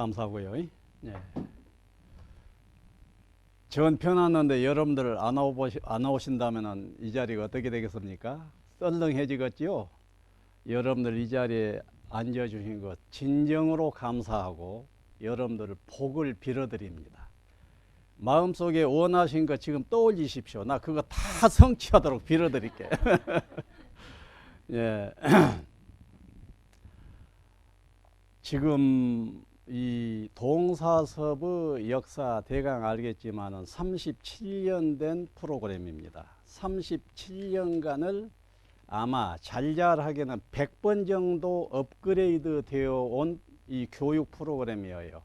감사하고요. 예. 전 편하는데 여러분들 안 오신다면 이 자리가 어떻게 되겠습니까? 썰렁해지겠지요. 여러분들 이 자리에 앉아주신 것 진정으로 감사하고 여러분들 복을 빌어드립니다. 마음속에 원하신 것 지금 떠올리십시오. 나 그거 다 성취하도록 빌어드릴게. 예. 지금 이 동사섭의 역사 대강 알겠지만은 37년 된 프로그램입니다. 37년간을 아마 잘잘하게는 100번 정도 업그레이드 되어 온 이 교육 프로그램이에요.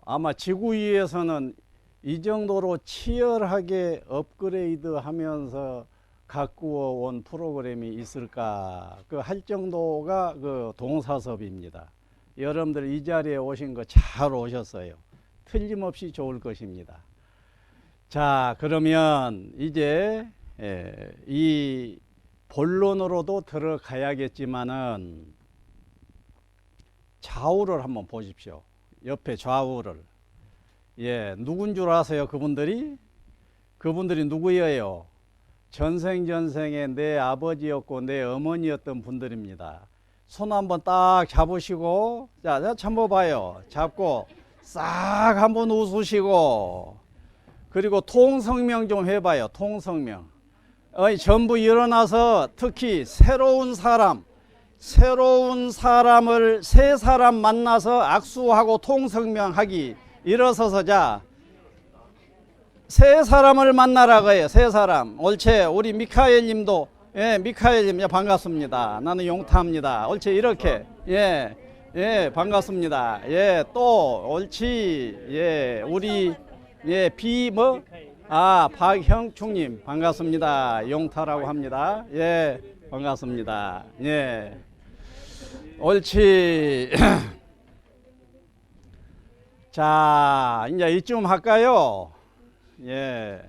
아마 지구 위에서는 이 정도로 치열하게 업그레이드 하면서 가꾸어 온 프로그램이 있을까 그 할 정도가 그 동사섭입니다. 여러분들 이 자리에 오신 거 잘 오셨어요. 틀림없이 좋을 것입니다. 자, 그러면 이제 이 본론으로도 들어가야겠지만은 좌우를 한번 보십시오. 옆에 좌우를. 예, 누군 줄 아세요? 그분들이 누구예요? 전생에 내 아버지였고 내 어머니였던 분들입니다. 손 한번 딱 잡으시고, 자, 한번 봐요. 잡고 싹 한번 웃으시고, 그리고 통성명 좀 해봐요. 통성명. 전부 일어나서 특히 새로운 사람을 세 사람 만나서 악수하고 통성명하기. 일어서서 자, 세 사람을 만나라고 해요. 세 사람. 옳지. 우리 미카엘 님도, 예, 미카엘 님, 반갑습니다. 나는 용타입니다. 옳지. 이렇게. 예, 반갑습니다. 예, 또, 옳지. 예, 우리, 예, 박형충님, 반갑습니다. 용타라고 합니다. 예, 반갑습니다. 예. 옳지. 자, 이제 이쯤 할까요? 예.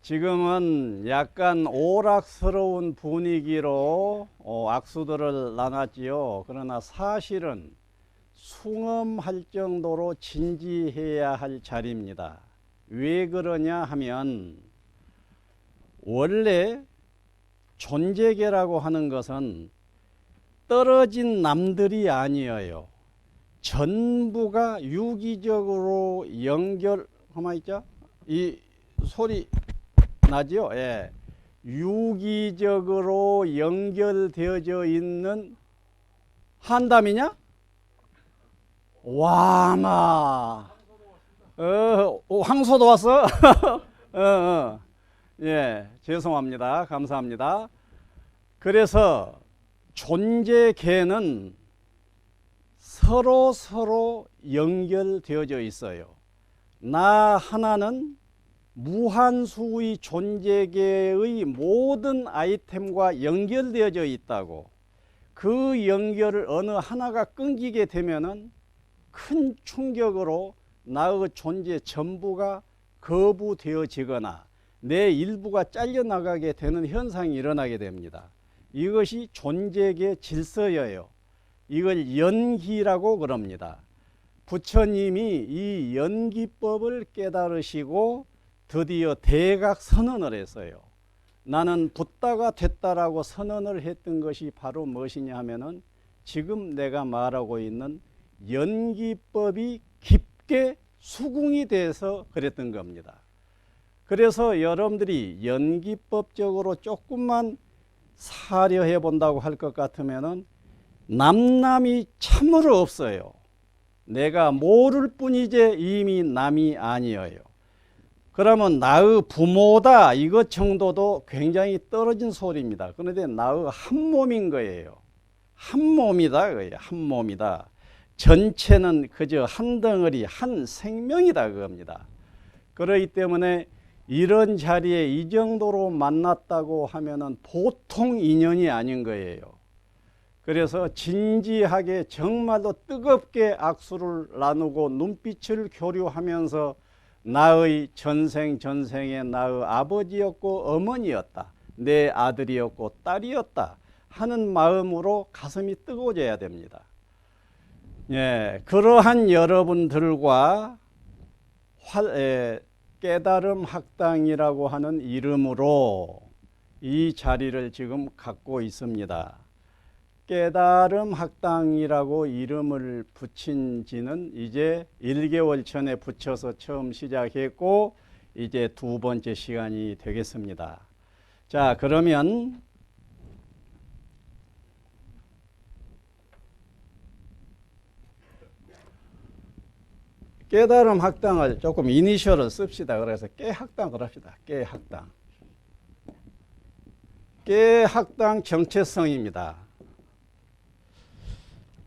지금은 약간 오락스러운 분위기로 악수들을 나눴지요. 그러나 사실은 숭엄할 정도로 진지해야 할 자리입니다. 왜 그러냐 하면 원래 존재계라고 하는 것은 떨어진 남들이 아니에요. 전부가 유기적으로 가만히 있죠? 이 소리 나죠? 예. 유기적으로 연결되어져 있는 한담이냐? 와마. 황소도 왔어? 예, 죄송합니다. 감사합니다. 그래서 존재계는 서로 연결되어져 있어요. 나 하나는 무한수의 존재계의 모든 아이템과 연결되어져 있다고. 그 연결을 어느 하나가 끊기게 되면은 큰 충격으로 나의 존재 전부가 거부되어지거나 내 일부가 잘려나가게 되는 현상이 일어나게 됩니다. 이것이 존재계 질서예요. 이걸 연기라고 그럽니다. 부처님이 이 연기법을 깨달으시고 드디어 대각 선언을 했어요. 나는 붓다가 됐다라고 선언을 했던 것이 바로 무엇이냐 하면은 지금 내가 말하고 있는 연기법이 깊게 수긍이 돼서 그랬던 겁니다. 그래서 여러분들이 연기법적으로 조금만 사려해 본다고 할 것 같으면은 남남이 참으로 없어요. 내가 모를 뿐이지 이미 남이 아니에요. 그러면 나의 부모다 이것 정도도 굉장히 떨어진 소리입니다. 그런데 나의 한 몸인 거예요. 한 몸이다 그거예요. 한 몸이다. 전체는 그저 한 덩어리 한 생명이다 그겁니다. 그렇기 때문에 이런 자리에 이 정도로 만났다고 하면은 보통 인연이 아닌 거예요. 그래서 진지하게 정말로 뜨겁게 악수를 나누고 눈빛을 교류하면서 나의 전생에 나의 아버지였고 어머니였다. 내 아들이었고 딸이었다 하는 마음으로 가슴이 뜨거워져야 됩니다. 예, 그러한 여러분들과 깨달음 학당이라고 하는 이름으로 이 자리를 지금 갖고 있습니다. 깨달음 학당이라고 이름을 붙인 지는 이제 1개월 전에 붙여서 처음 시작했고 이제 두 번째 시간이 되겠습니다. 자, 그러면 깨달음 학당을 조금 이니셜을 씁시다. 그래서 깨학당을 합시다. 깨학당. 깨학당 정체성입니다.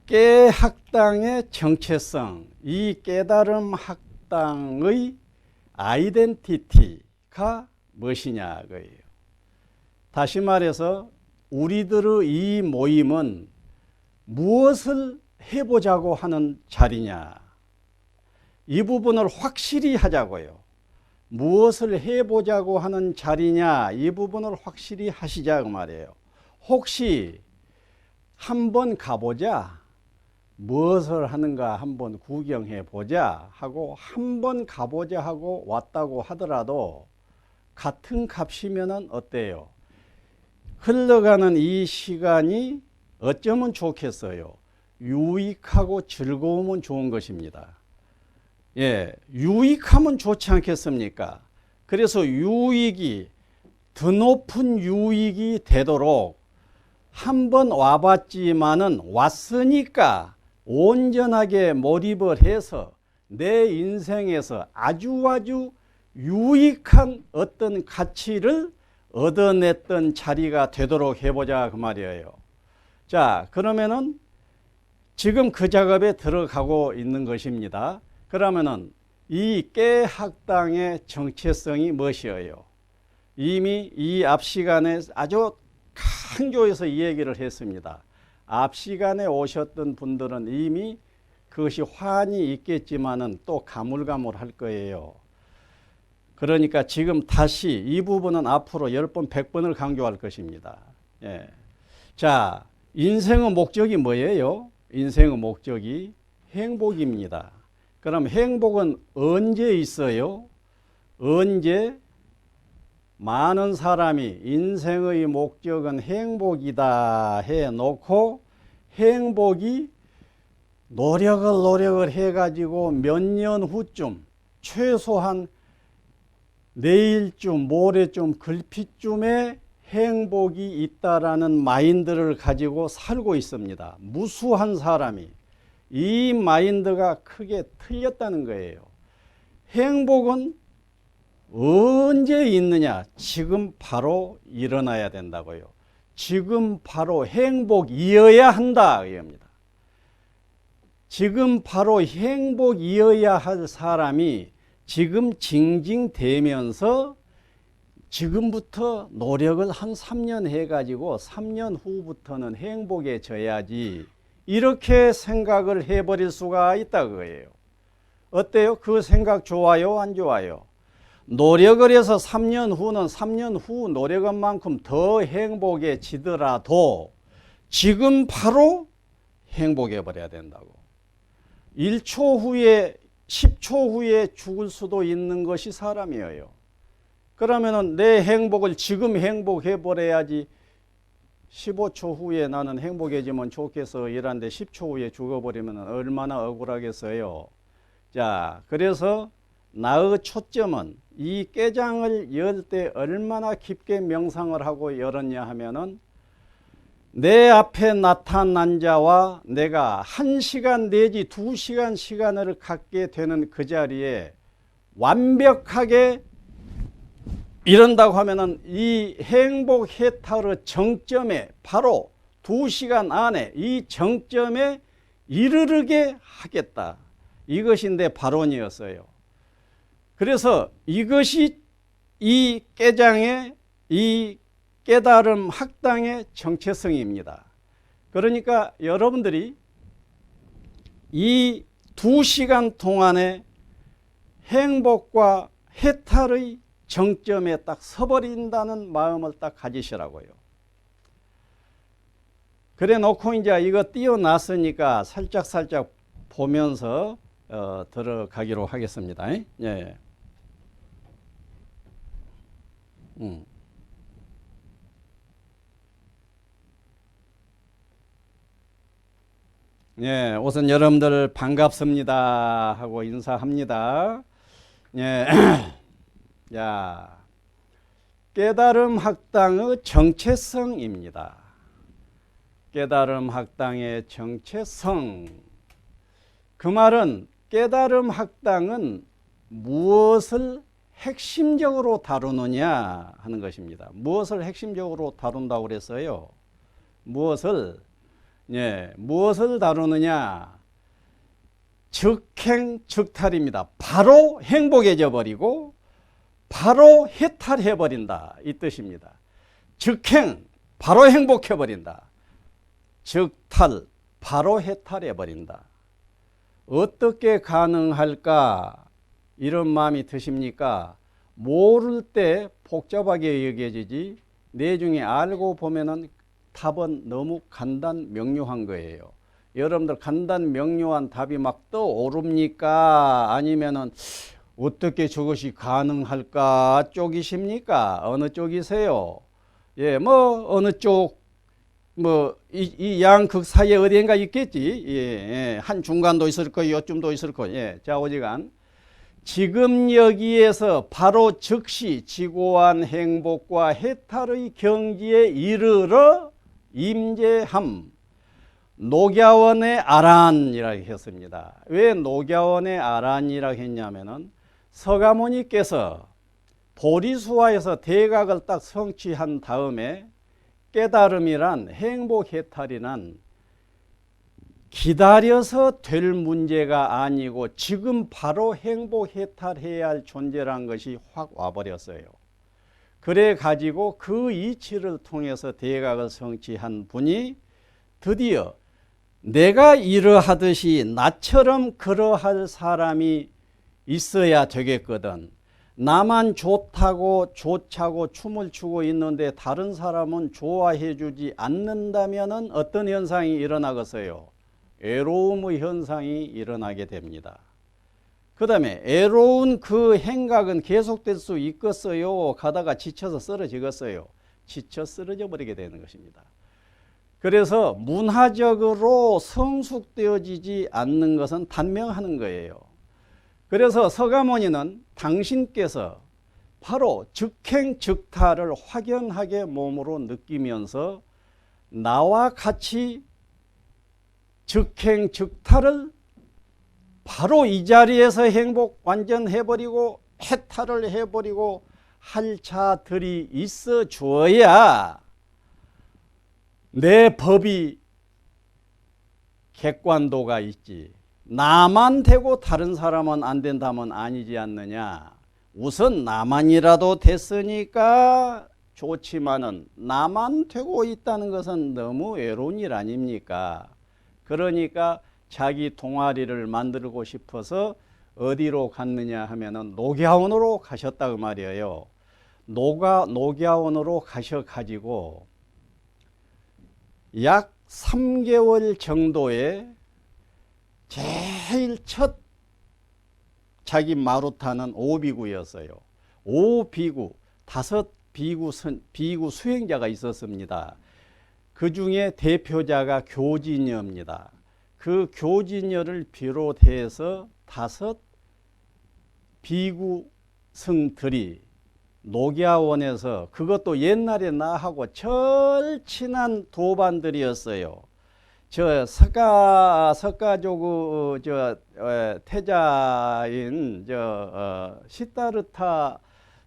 깨학당의 정체성, 이 깨달음 학당의 아이덴티티가 무엇이냐 그예요. 다시 말해서 우리들의 이 모임은 무엇을 해보자고 하는 자리냐, 이 부분을 확실히 하자고요. 무엇을 해보자고 하는 자리냐, 이 부분을 확실히 하시자 그 말이에요. 혹시 한번 가보자, 무엇을 하는가 한번 구경해 보자 하고 한번 가보자 하고 왔다고 하더라도 같은 값이면 어때요? 흘러가는 이 시간이 어쩌면 좋겠어요? 유익하고 즐거우면 좋은 것입니다. 예, 유익하면 좋지 않겠습니까? 그래서 유익이 더 높은 유익이 되도록 한번 와봤지만은 왔으니까 온전하게 몰입을 해서 내 인생에서 아주 유익한 어떤 가치를 얻어냈던 자리가 되도록 해보자 그 말이에요. 자, 그러면은 지금 그 작업에 들어가고 있는 것입니다. 그러면은 이 깨학당의 정체성이 무엇이에요? 이미 이 앞 시간에 아주 강조해서 이 얘기를 했습니다. 앞 시간에 오셨던 분들은 이미 그것이 환히 있겠지만은 또 가물가물할 거예요. 그러니까 지금 다시 이 부분은 앞으로 10번, 100번을 강조할 것입니다. 예. 자, 인생의 목적이 뭐예요? 인생의 목적이 행복입니다. 그럼 행복은 언제 있어요? 언제? 많은 사람이 인생의 목적은 행복이다 해놓고 행복이 노력을 해가지고 몇 년 후쯤 최소한 내일쯤 모레쯤 글피쯤에 행복이 있다라는 마인드를 가지고 살고 있습니다. 무수한 사람이 이 마인드가 크게 틀렸다는 거예요. 행복은 언제 있느냐? 지금 바로 일어나야 된다고요. 지금 바로 행복이어야 한다 이겁니다. 지금 바로 행복이어야 할 사람이 지금 징징대면서 지금부터 노력을 한 3년 해가지고 3년 후부터는 행복해져야지 이렇게 생각을 해버릴 수가 있다 그거예요. 어때요? 그 생각 좋아요? 안 좋아요? 노력을 해서 3년 후는 3년 후 노력한 만큼 더 행복해지더라도 지금 바로 행복해 버려야 된다고. 1초 후에 10초 후에 죽을 수도 있는 것이 사람이에요. 그러면은 내 행복을 지금 행복해 버려야지 15초 후에 나는 행복해지면 좋겠어 이란데 10초 후에 죽어버리면 얼마나 억울하겠어요. 자, 그래서 나의 초점은 이 깨장을 열 때 얼마나 깊게 명상을 하고 열었냐 하면은 내 앞에 나타난 자와 내가 1시간 내지 2시간 시간을 갖게 되는 그 자리에 완벽하게 이런다고 하면은 이 행복 해탈의 정점에 바로 2시간 안에 이 정점에 이르르게 하겠다. 이것이 내 발언이었어요. 그래서 이것이 이 깨장의 이 깨달음 학당의 정체성입니다. 그러니까 여러분들이 이 2시간 동안의 행복과 해탈의 정점에 딱 서버린다는 마음을 딱 가지시라고요. 그래 놓고 이제 이거 띄어놨으니까 살짝 보면서 들어가기로 하겠습니다. 예. 예, 우선 여러분들 반갑습니다 하고 인사합니다. 예. 야, 깨달음 학당의 정체성입니다. 깨달음 학당의 정체성. 그 말은 깨달음 학당은 무엇을 핵심적으로 다루느냐 하는 것입니다. 무엇을 핵심적으로 다룬다고 그랬어요? 무엇을 다루느냐? 즉행 즉탈입니다. 바로 행복해져 버리고 바로 해탈해 버린다 이 뜻입니다. 즉행 바로 행복해 버린다. 즉탈 바로 해탈해 버린다. 어떻게 가능할까? 이런 마음이 드십니까? 모를 때 복잡하게 여겨지지 내중에 알고 보면은 답은 너무 간단 명료한 거예요. 여러분들 간단 명료한 답이 막 떠오릅니까? 아니면은 어떻게 저것이 가능할까 쪽이십니까? 어느 쪽이세요? 예, 어느 쪽, 이 양극 사이에 어디엔가 있겠지. 예, 한 중간도 있을 거예요. 요쯤도 있을 거예요. 예, 좌우지간. 지금 여기에서 바로 즉시 지고한 행복과 해탈의 경지에 이르러 임재함. 녹야원의 아란이라고 했습니다. 왜 녹야원의 아란이라고 했냐면은 서가모니께서 보리수화에서 대각을 딱 성취한 다음에 깨달음이란 행복해탈이란 기다려서 될 문제가 아니고 지금 바로 행복해탈해야 할 존재란 것이 확 와버렸어요. 그래 가지고 그 이치를 통해서 대각을 성취한 분이 드디어 내가 이러하듯이 나처럼 그러할 사람이 있어야 되겠거든. 나만 좋다고 좋차고 춤을 추고 있는데 다른 사람은 좋아해 주지 않는다면 어떤 현상이 일어나겠어요? 애로움의 현상이 일어나게 됩니다. 그 다음에 애로운 그 행각은 계속될 수 있겠어요? 가다가 지쳐서 쓰러지겠어요? 지쳐 쓰러져 버리게 되는 것입니다. 그래서 문화적으로 성숙되어지지 않는 것은 단명하는 거예요. 그래서 서가모니는 당신께서 바로 즉행즉탈을 확연하게 몸으로 느끼면서 나와 같이 즉행즉탈을 바로 이 자리에서 행복 완전 해버리고 해탈을 해버리고 할 자들이 있어 주어야 내 법이 객관도가 있지. 나만 되고 다른 사람은 안 된다면 아니지 않느냐. 우선 나만이라도 됐으니까 좋지만은 나만 되고 있다는 것은 너무 외로운 일 아닙니까? 그러니까 자기 동아리를 만들고 싶어서 어디로 갔느냐 하면은 녹야원으로 가셨다고 말이에요. 녹야원으로 가셔가지고 약 3개월 정도의 제일 첫 자기 마루타는 오비구였어요. 오비구, 5비구 수행자가 있었습니다. 그 중에 대표자가 교진여입니다. 그 교진여를 비롯해서 5비구승들이 녹야원에서 그것도 옛날에 나하고 절친한 도반들이었어요. 저 석가조구 태자인 시다르타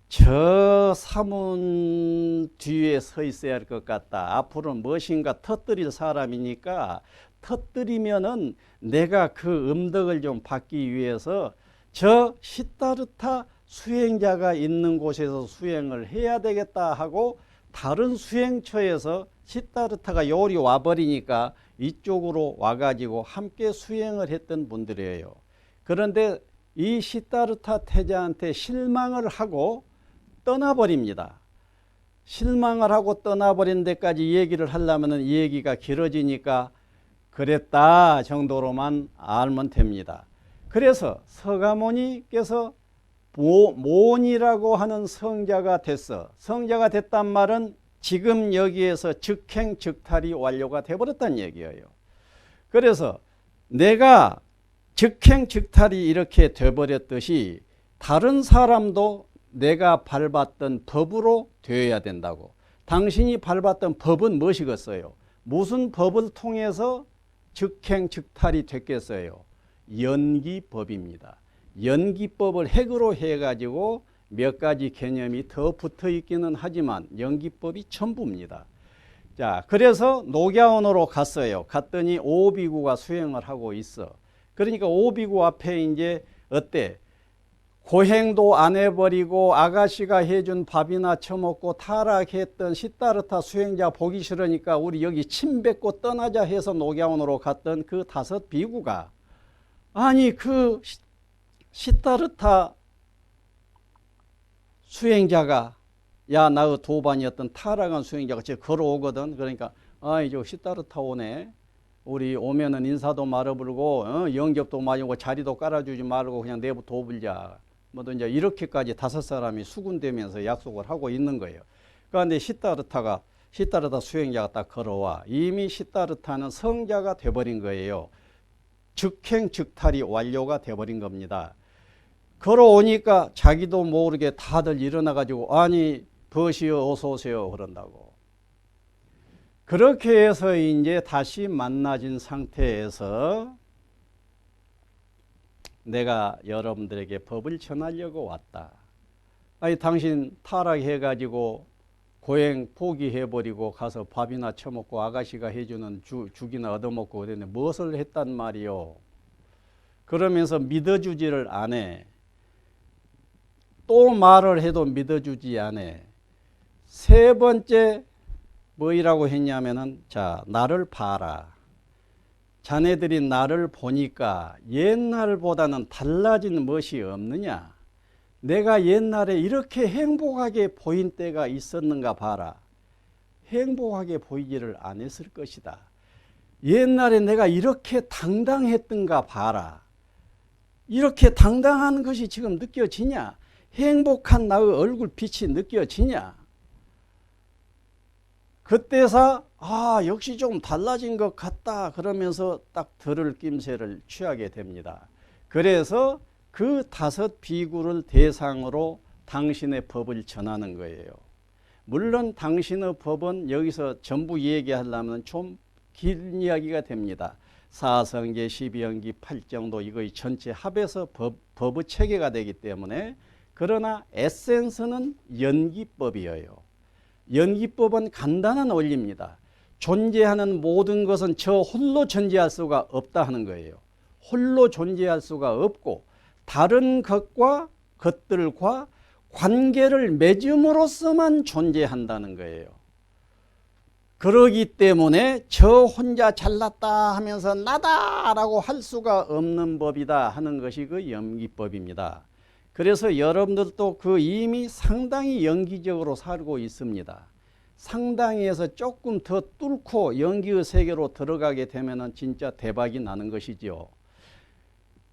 저 사문 뒤에 서 있어야 할 것 같다. 앞으로 무엇인가 터뜨릴 사람이니까 터뜨리면은 내가 그 음덕을 좀 받기 위해서 저 시다르타 수행자가 있는 곳에서 수행을 해야 되겠다 하고 다른 수행처에서 시다르타가 요리 와버리니까 이쪽으로 와가지고 함께 수행을 했던 분들이에요. 그런데 이 시다르타 태자한테 실망을 하고 떠나버립니다. 실망을 하고 떠나버린 데까지 얘기를 하려면 이 얘기가 길어지니까 그랬다 정도로만 알면 됩니다. 그래서 서가모니께서 모니라고 하는 성자가 됐어. 성자가 됐단 말은 지금 여기에서 즉행즉탈이 완료가 되어버렸다는 얘기예요. 그래서 내가 즉행즉탈이 이렇게 되어버렸듯이 다른 사람도 내가 밟았던 법으로 되어야 된다고. 당신이 밟았던 법은 무엇이겠어요? 무슨 법을 통해서 즉행즉탈이 됐겠어요? 연기법입니다. 연기법을 핵으로 해가지고 몇 가지 개념이 더 붙어 있기는 하지만 연기법이 전부입니다. 자, 그래서 녹야원으로 갔어요. 갔더니 오비구가 수행을 하고 있어. 그러니까 오비구 앞에 이제 어때? 고행도 안 해버리고 아가씨가 해준 밥이나 처먹고 타락했던 시다르타 수행자 보기 싫으니까 우리 여기 침 뱉고 떠나자 해서 녹야원으로 갔던 그 5 비구가 아니 그 시다르타 수행자가 야 나의 도반이었던 타락한 수행자가 저 걸어오거든. 그러니까 아이 저 시다르타 오네. 우리 오면은 인사도 말아 부르고 영접도 말고 자리도 깔아주지 말고 그냥 내부터 오불자. 뭐든 이제 이렇게까지 5 사람이 수군대면서 약속을 하고 있는 거예요. 그런데 시다르타 수행자가 딱 걸어와. 이미 시다르타는 성자가 돼버린 거예요. 즉행즉탈이 완료가 돼버린 겁니다. 걸어오니까 자기도 모르게 다들 일어나가지고 아니 버시어 어서 오세요 그런다고. 그렇게 해서 이제 다시 만나진 상태에서 내가 여러분들에게 법을 전하려고 왔다. 아니 당신 타락해가지고 고행 포기해버리고 가서 밥이나 처먹고 아가씨가 해주는 죽이나 얻어먹고 그랬는데 무엇을 했단 말이요. 그러면서 믿어주지를 않아. 또 말을 해도 믿어주지 않아. 3번째 뭐이라고 했냐면은 자 나를 봐라. 자네들이 나를 보니까 옛날보다는 달라진 것이 없느냐. 내가 옛날에 이렇게 행복하게 보인 때가 있었는가 봐라. 행복하게 보이지를 않았을 것이다. 옛날에 내가 이렇게 당당했던가 봐라. 이렇게 당당한 것이 지금 느껴지냐. 행복한 나의 얼굴빛이 느껴지냐. 그때서 역시 좀 달라진 것 같다 그러면서 딱 들을 낌새를 취하게 됩니다. 그래서 그 5 비구를 대상으로 당신의 법을 전하는 거예요. 물론 당신의 법은 여기서 전부 얘기하려면 좀 긴 이야기가 됩니다. 4성제, 12연기, 8정도 이거 전체 합해서 법의 체계가 되기 때문에 그러나 에센스는 연기법이에요. 연기법은 간단한 원리입니다. 존재하는 모든 것은 저 홀로 존재할 수가 없다 하는 거예요. 홀로 존재할 수가 없고 다른 것들과 관계를 맺음으로써만 존재한다는 거예요. 그러기 때문에 저 혼자 잘났다 하면서 나다라고 할 수가 없는 법이다 하는 것이 그 연기법입니다. 그래서 여러분들도 그 이미 상당히 연기적으로 살고 있습니다. 상당히해서 조금 더 뚫고 연기의 세계로 들어가게 되면 진짜 대박이 나는 것이죠.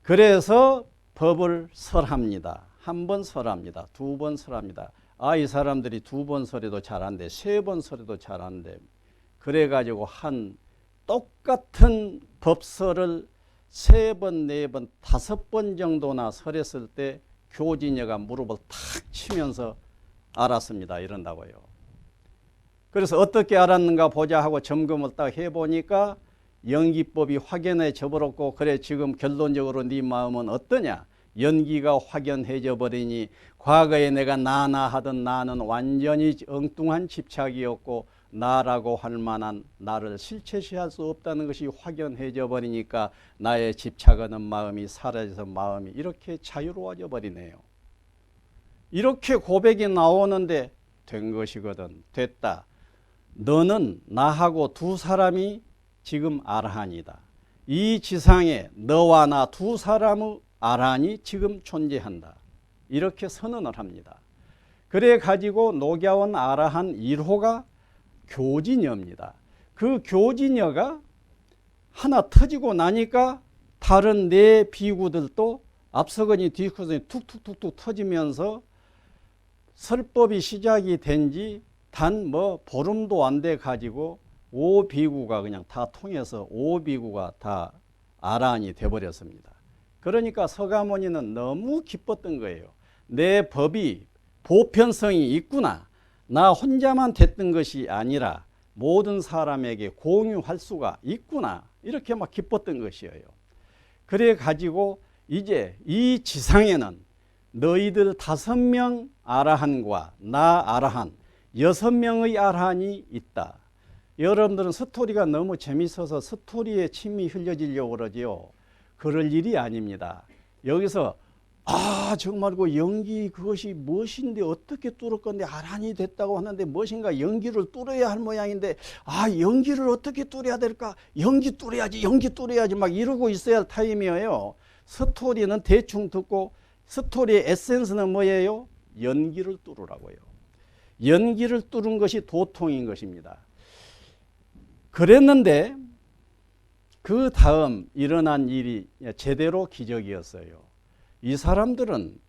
그래서 법을 설합니다. 1번 설합니다. 2번 설합니다. 이 사람들이 2번 설해도 잘한대. 3번 설해도 잘한대. 그래가지고 한 똑같은 법설을 3번, 4번, 5번 정도나 설했을 때 교진여가 무릎을 탁 치면서 알았습니다. 이런다고요. 그래서 어떻게 알았는가 보자 하고 점검을 딱 해보니까 연기법이 확연해져 버렸고 그래 지금 결론적으로 네 마음은 어떠냐. 연기가 확연해져 버리니 과거에 내가 나나 하던 나는 완전히 엉뚱한 집착이었고 나라고 할 만한 나를 실체시할 수 없다는 것이 확연해져 버리니까 나의 집착하는 마음이 사라져서 마음이 이렇게 자유로워져 버리네요. 이렇게 고백이 나오는데 된 것이거든. 됐다. 너는 나하고 2 사람이 지금 아라한이다. 이 지상에 너와 나 2 사람의 아라한이 지금 존재한다. 이렇게 선언을 합니다. 그래 가지고 녹야원 아라한 1호가 교진여입니다. 그 교진여가 하나 터지고 나니까 다른 네 비구들도 앞서거니 뒤서거니 툭툭툭툭 터지면서 설법이 시작이 된 지 단 뭐 보름도 안 돼 가지고 5비구가 그냥 다 통해서 5비구가 다 아라한이 돼버렸습니다. 그러니까 서가모니는 너무 기뻤던 거예요. 내 법이 보편성이 있구나. 나 혼자만 됐던 것이 아니라 모든 사람에게 공유할 수가 있구나. 이렇게 막 기뻤던 것이에요. 그래 가지고 이제 이 지상에는 너희들 5명 아라한과 나 아라한 6명의 아라한이 있다. 여러분들은 스토리가 너무 재밌어서 스토리에 침이 흘려지려고 그러지요. 그럴 일이 아닙니다. 여기서 정말 그 연기 그것이 무엇인데 어떻게 뚫을 건데 아란이 됐다고 하는데 무엇인가 연기를 뚫어야 할 모양인데 연기를 어떻게 뚫어야 될까? 연기 뚫어야지 막 이러고 있어야 할 타임이에요. 스토리는 대충 듣고 스토리의 에센스는 뭐예요? 연기를 뚫으라고요. 연기를 뚫은 것이 도통인 것입니다. 그랬는데 그 다음 일어난 일이 제대로 기적이었어요. 이 사람들은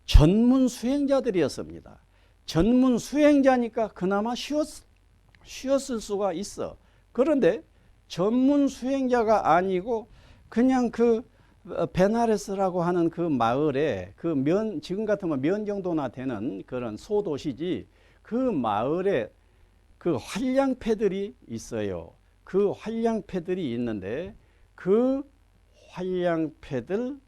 전문 수행자들이었습니다. 전문 수행자니까 그나마 쉬었을 수가 있어. 그런데 전문 수행자가 아니고 그냥 그 베나레스라고 하는 그 마을에 지금 같으면 면 정도나 되는 그런 소도시지 그 마을에 그 활량패들이 있어요. 그 활량패들이 있는데 그 활량패들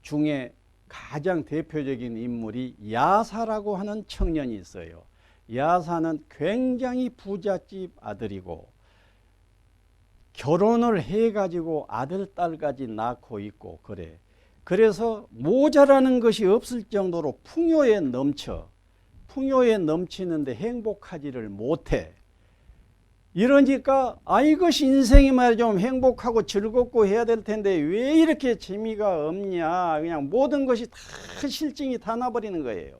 중에 가장 대표적인 인물이 야사라고 하는 청년이 있어요. 야사는 굉장히 부잣집 아들이고 결혼을 해가지고 아들, 딸까지 낳고 있고 그래. 그래서 모자라는 것이 없을 정도로 풍요에 넘치는데 행복하지를 못해. 이러니까 이것이 인생이 말이야 좀 행복하고 즐겁고 해야 될 텐데 왜 이렇게 재미가 없냐. 그냥 모든 것이 다 실증이 다 나버리는 거예요.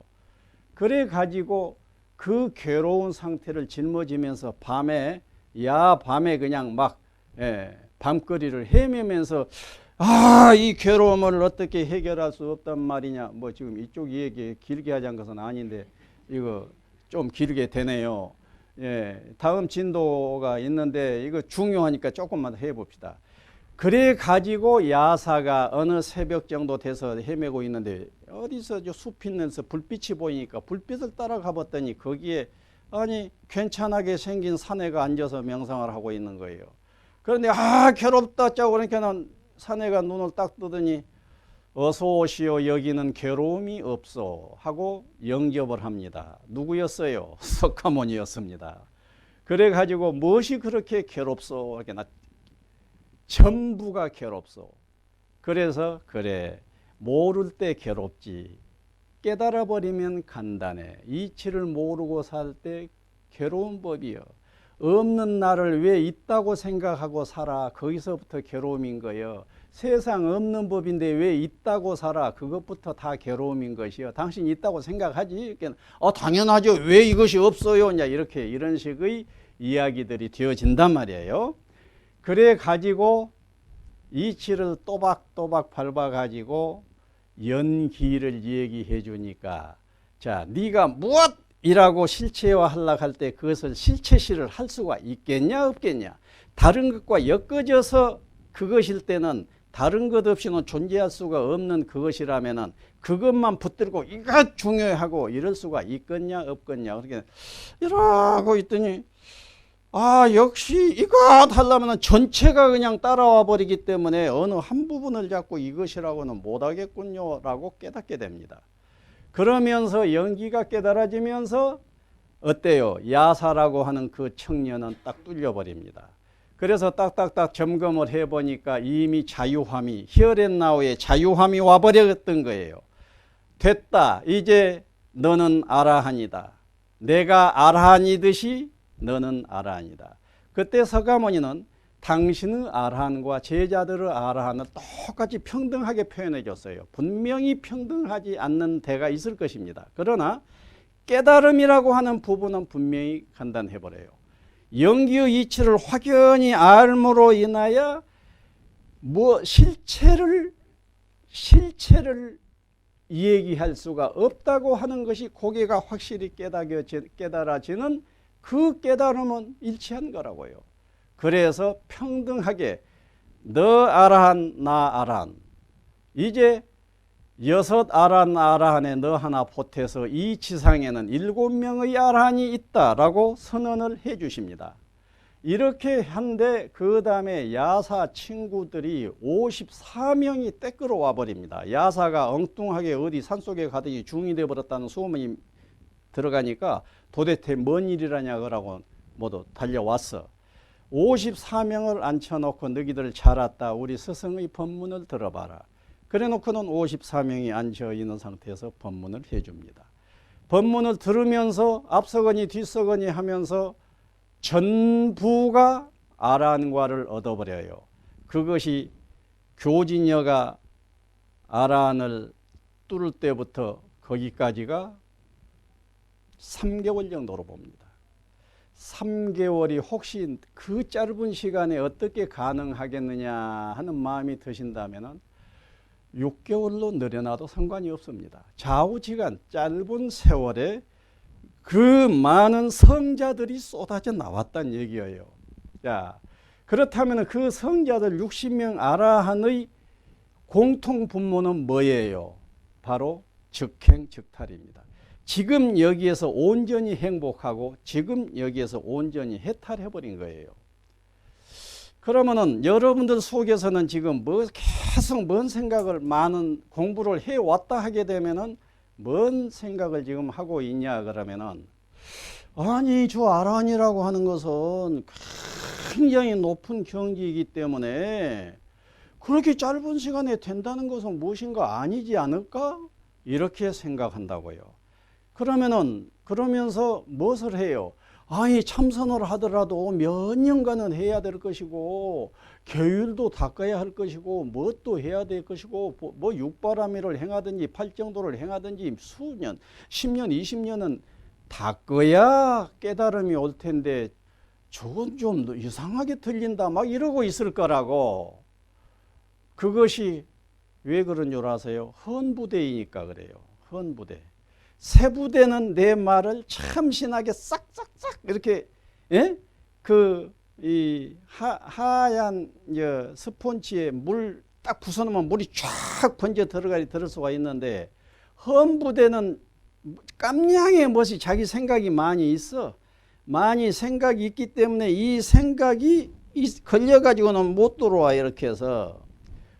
그래 가지고 그 괴로운 상태를 짊어지면서 밤에 그냥 막 밤거리를 헤매면서 이 괴로움을 어떻게 해결할 수 없단 말이냐. 뭐 지금 이쪽 얘기 길게 하자는 것은 아닌데 이거 좀 길게 되네요. 다음 진도가 있는데 이거 중요하니까 조금만 해봅시다. 그래 가지고 야사가 어느 새벽 정도 돼서 헤매고 있는데 어디서 숲 있는 데서 불빛이 보이니까 불빛을 따라가 봤더니 거기에 괜찮하게 생긴 사내가 앉아서 명상을 하고 있는 거예요. 그런데 괴롭다 짜고 그러니까 사내가 눈을 딱 뜨더니 어서 오시오 여기는 괴로움이 없어 하고 영접을 합니다. 누구였어요? 석가모니였습니다. 그래 가지고 무엇이 그렇게 괴롭소? 이렇게 전부가 괴롭소. 그래서 그래 모를 때 괴롭지 깨달아 버리면 간단해. 이치를 모르고 살 때 괴로운 법이요. 없는 나를 왜 있다고 생각하고 살아? 거기서부터 괴로움인 거예요. 세상 없는 법인데 왜 있다고 살아? 그것부터 다 괴로움인 것이요. 당신 있다고 생각하지? 당연하죠. 왜 이것이 없어요? 이런 식의 이야기들이 되어진단 말이에요. 그래 가지고 이치를 또박또박 밟아 가지고 연기를 얘기해 주니까 자, 네가 무엇이라고 실체화하려고 할 때 그것을 실체시를 할 수가 있겠냐 없겠냐. 다른 것과 엮어져서 그것일 때는 다른 것 없이는 존재할 수가 없는 그것이라면은 그것만 붙들고 이거 중요하고 이럴 수가 있겠냐 없겠냐. 그렇게 이러고 있더니 역시 이것 하려면 전체가 그냥 따라와 버리기 때문에 어느 한 부분을 잡고 이것이라고는 못하겠군요 라고 깨닫게 됩니다. 그러면서 연기가 깨달아지면서 어때요? 야사라고 하는 그 청년은 딱 뚫려버립니다. 그래서 딱딱딱 점검을 해보니까 이미 자유함이 히어앤나우의 자유함이 와버렸던 거예요. 됐다. 이제 너는 아라한이다. 내가 아라한이듯이 너는 아라한이다. 그때 서가모니는 당신의 아라한과 제자들의 아라한을 똑같이 평등하게 표현해 줬어요. 분명히 평등하지 않는 데가 있을 것입니다. 그러나 깨달음이라고 하는 부분은 분명히 간단해 버려요. 연기의 이치를 확연히 알므로 인하여 실체를 얘기할 수가 없다고 하는 것이 고개가 확실히 깨달아지는 그 깨달음은 일치한 거라고요. 그래서 평등하게 너 아라한 나 아라한, 이제 여섯 아라한 아라한에 너 하나 보태서 이 지상에는 7명의 아라한이 있다라고 선언을 해 주십니다. 이렇게 한데 그 다음에 야사 친구들이 54명이 떼끌어 와 버립니다. 야사가 엉뚱하게 어디 산속에 가더니 중이 되어 버렸다는 소문이 들어가니까 도대체 뭔 일이라냐 그러고 모두 달려왔어. 54명을 앉혀놓고 너희들 잘 왔다. 우리 스승의 법문을 들어봐라. 그래 놓고는 54명이 앉아 있는 상태에서 법문을 해줍니다. 법문을 들으면서 앞서거니 뒤서거니 하면서 전부가 아라한과를 얻어버려요. 그것이 교진여가 아라한을 뚫을 때부터 거기까지가 3개월 정도로 봅니다. 3개월이 혹시 그 짧은 시간에 어떻게 가능하겠느냐 하는 마음이 드신다면 6개월로 늘어나도 상관이 없습니다. 좌우지간 짧은 세월에 그 많은 성자들이 쏟아져 나왔다는 얘기예요. 자, 그렇다면 그 성자들 60명 아라한의 공통 분모는 뭐예요? 바로 즉행즉탈입니다. 지금 여기에서 온전히 행복하고 지금 여기에서 온전히 해탈해버린 거예요. 그러면은 여러분들 속에서는 지금 계속 뭔 생각을 많은 공부를 해왔다 하게 되면은 뭔 생각을 지금 하고 있냐 그러면은, 아니 저 아라한이라고 하는 것은 굉장히 높은 경지이기 때문에 그렇게 짧은 시간에 된다는 것은 무엇인가 아니지 않을까? 이렇게 생각한다고요. 그러면서 무엇을 해요? 아니 참선을 하더라도 몇 년간은 해야 될 것이고 계율도 닦아야 할 것이고 뭣도 해야 될 것이고 뭐 육바라밀을 행하든지 팔정도를 행하든지 수년, 10년, 20년은 닦아야 깨달음이 올 텐데 저건 좀 이상하게 틀린다 막 이러고 있을 거라고. 그것이 왜 그런 줄 아세요? 헌부대이니까 그래요. 헌부대. 세부대는 내 말을 참신하게 싹싹싹 이렇게, 예? 이 하얀 스폰지에 물 딱 부숴놓으면 물이 쫙 번져 들을 수가 있는데, 헌부대는 깜냥의 멋이 자기 생각이 많이 있어. 많이 생각이 있기 때문에 이 생각이 걸려가지고는 못 들어와 이렇게 해서.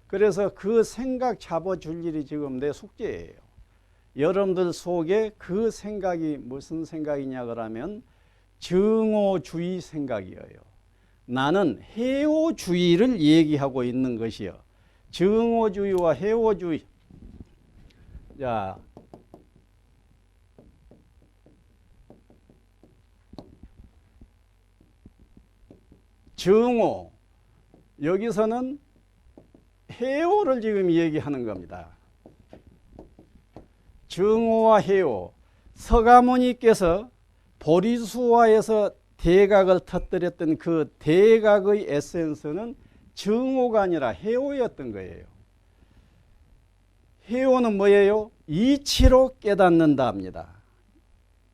그래서 그 생각 잡아줄 일이 지금 내 숙제예요. 여러분들 속에 그 생각이 무슨 생각이냐 그러면 증오주의 생각이에요. 나는 해오주의를 얘기하고 있는 것이요. 증오주의와 해오주의. 자, 증오. 여기서는 해오를 지금 얘기하는 겁니다. 증오와 해오. 서가모니께서 보리수화에서 대각을 터뜨렸던 그 대각의 에센스는 증오가 아니라 해오였던 거예요. 해오는 뭐예요? 이치로 깨닫는다 합니다.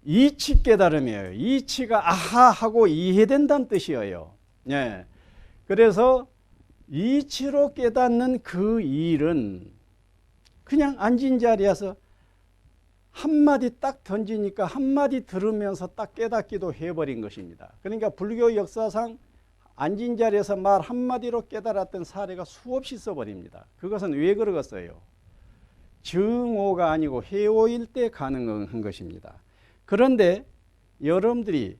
이치 깨달음이에요. 이치가 아하하고 이해된다는 뜻이에요. 예. 그래서 이치로 깨닫는 그 일은 그냥 앉은 자리에서 한마디 딱 던지니까 한마디 들으면서 딱 깨닫기도 해버린 것입니다. 그러니까 불교 역사상 앉은 자리에서 말 한마디로 깨달았던 사례가 수없이 써버립니다. 그것은 왜 그러겠어요? 증오가 아니고 해오일 때 가능한 것입니다. 그런데 여러분들이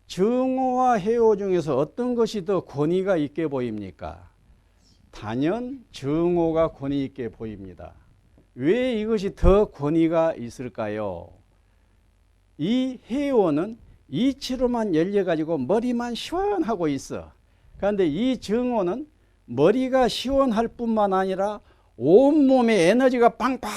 증오와 해오 중에서 어떤 것이 더 권위가 있게 보입니까? 단연 증오가 권위 있게 보입니다. 왜 이것이 더 권위가 있을까요? 이 해오는 이치로만 열려가지고 머리만 시원하고 있어. 그런데 이 증오는 머리가 시원할 뿐만 아니라 온몸에 에너지가 빵빵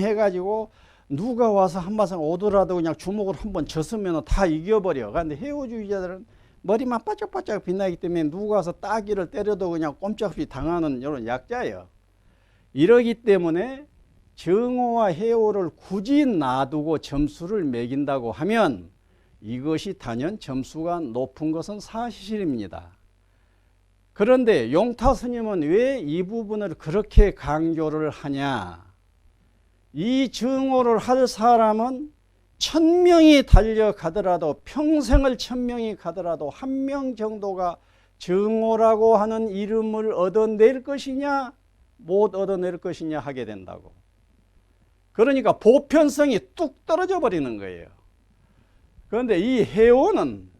해가지고 누가 와서 한바탕 오더라도 그냥 주먹을 한번 쳤으면 다 이겨버려. 그런데 해오주의자들은 머리만 바짝바짝 빛나기 때문에 누구 가서 따기를 때려도 그냥 꼼짝없이 당하는 이런 약자예요. 이러기 때문에 정오와 해오를 굳이 놔두고 점수를 매긴다고 하면 이것이 단연 점수가 높은 것은 사실입니다. 그런데 용타 스님은 왜 이 부분을 그렇게 강조를 하냐? 이 정오를 할 사람은 1000명이 달려가더라도 평생을 1000명이 가더라도 1명 정도가 정오라고 하는 이름을 얻어낼 것이냐 못 얻어낼 것이냐 하게 된다고. 그러니까 보편성이 뚝 떨어져 버리는 거예요. 그런데 이 해오는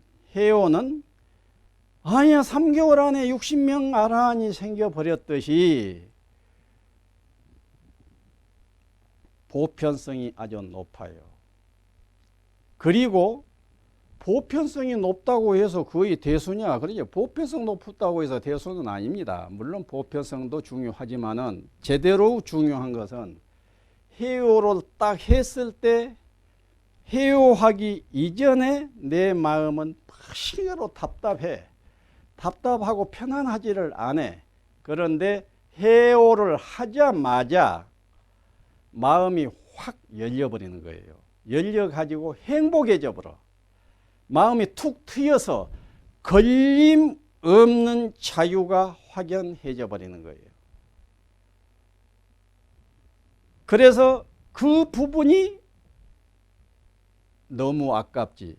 아니야 3개월 안에 60명 아라한이 생겨버렸듯이 보편성이 아주 높아요. 그리고 보편성이 높다고 해서 거의 대수냐? 그러죠. 보편성 높다고 해서 대수는 아닙니다. 물론 보편성도 중요하지만은 제대로 중요한 것은 해오를 딱 했을 때 해오하기 이전에 내 마음은 시계로 답답해. 답답하고 편안하지를 않아. 그런데 해오를 하자마자 마음이 확 열려버리는 거예요. 열려가지고 행복해져 버려. 마음이 툭 트여서 걸림 없는 자유가 확연해져 버리는 거예요. 그래서 그 부분이 너무 아깝지.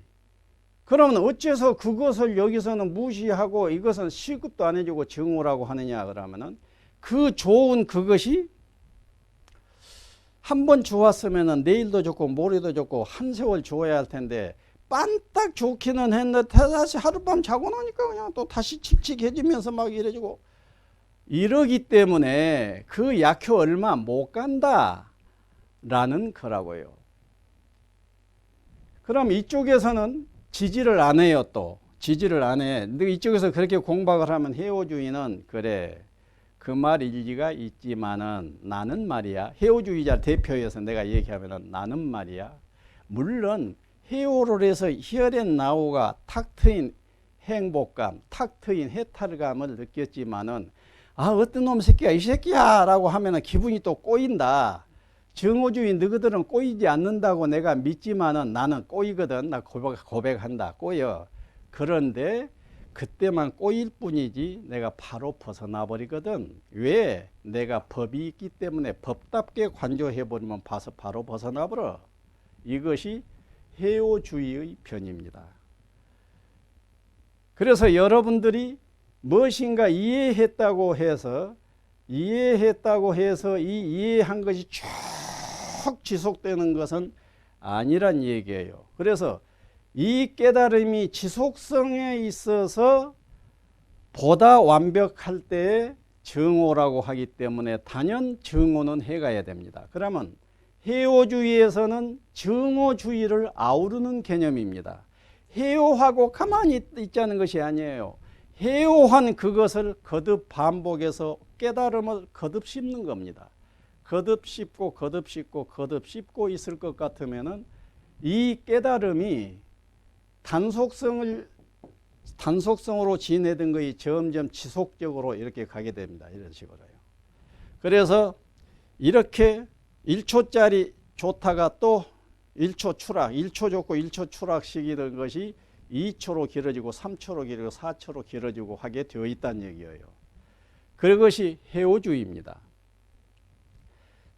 그러면 어째서 그것을 여기서는 무시하고 이것은 시급도 안 해주고 정오라고 하느냐 그러면은 그 좋은 그것이 한 번 좋았으면 내일도 좋고 모레도 좋고 한 세월 좋아야 할 텐데 빤딱 좋기는 했는데 다시 하룻밤 자고 나니까 그냥 또 다시 칙칙해지면서 막 이래지고 이러기 때문에 그 약효 얼마 못 간다라는 거라고요. 그럼 이쪽에서는 지지를 안 해요. 또 지지를 안 해. 근데 이쪽에서 그렇게 공박을 하면 해오주의는 그래 그 말 일리가 있지만은 나는 말이야 해오주의자 대표에서 내가 얘기하면은 나는 말이야 물론 해오를 해서 혈에 나오가 탁 트인 행복감 탁 트인 해탈감을 느꼈지만은 아 어떤 놈 새끼야 이 새끼야 라고 하면은 기분이 또 꼬인다. 정오주의 너희들은 꼬이지 않는다고 내가 믿지만은 나는 꼬이거든. 나 고백한다. 꼬여. 그런데 그때만 꼬일 뿐이지 내가 바로 벗어나 버리거든. 왜? 내가 법이 있기 때문에 법답게 관조해버리면 바로 벗어나 버려. 이것이 해오주의의 변입니다. 그래서 여러분들이 무엇인가 이해했다고 해서 이 이해한 것이 쭉 지속되는 것은 아니란 얘기예요. 그래서 이 깨달음이 지속성에 있어서 보다 완벽할 때에 정오라고 하기 때문에 단연 정오는 해가야 됩니다. 그러면 해오주의에서는 정오주의를 아우르는 개념입니다. 해오하고 가만히 있자는 것이 아니에요. 해오한 그것을 거듭 반복해서 깨달음을 거듭 씹는 겁니다. 거듭 씹고 거듭 씹고 거듭 씹고 있을 것 같으면은 이 깨달음이 단속성으로 지내던 것이 점점 지속적으로 이렇게 가게 됩니다. 이런 식으로요. 그래서 이렇게 1초짜리 좋다가 또 1초 추락, 1초 좋고 1초 추락식이던 것이 2초로 길어지고 3초로 길어지고 4초로 길어지고 하게 되어 있다는 얘기예요. 그것이 해오주의입니다.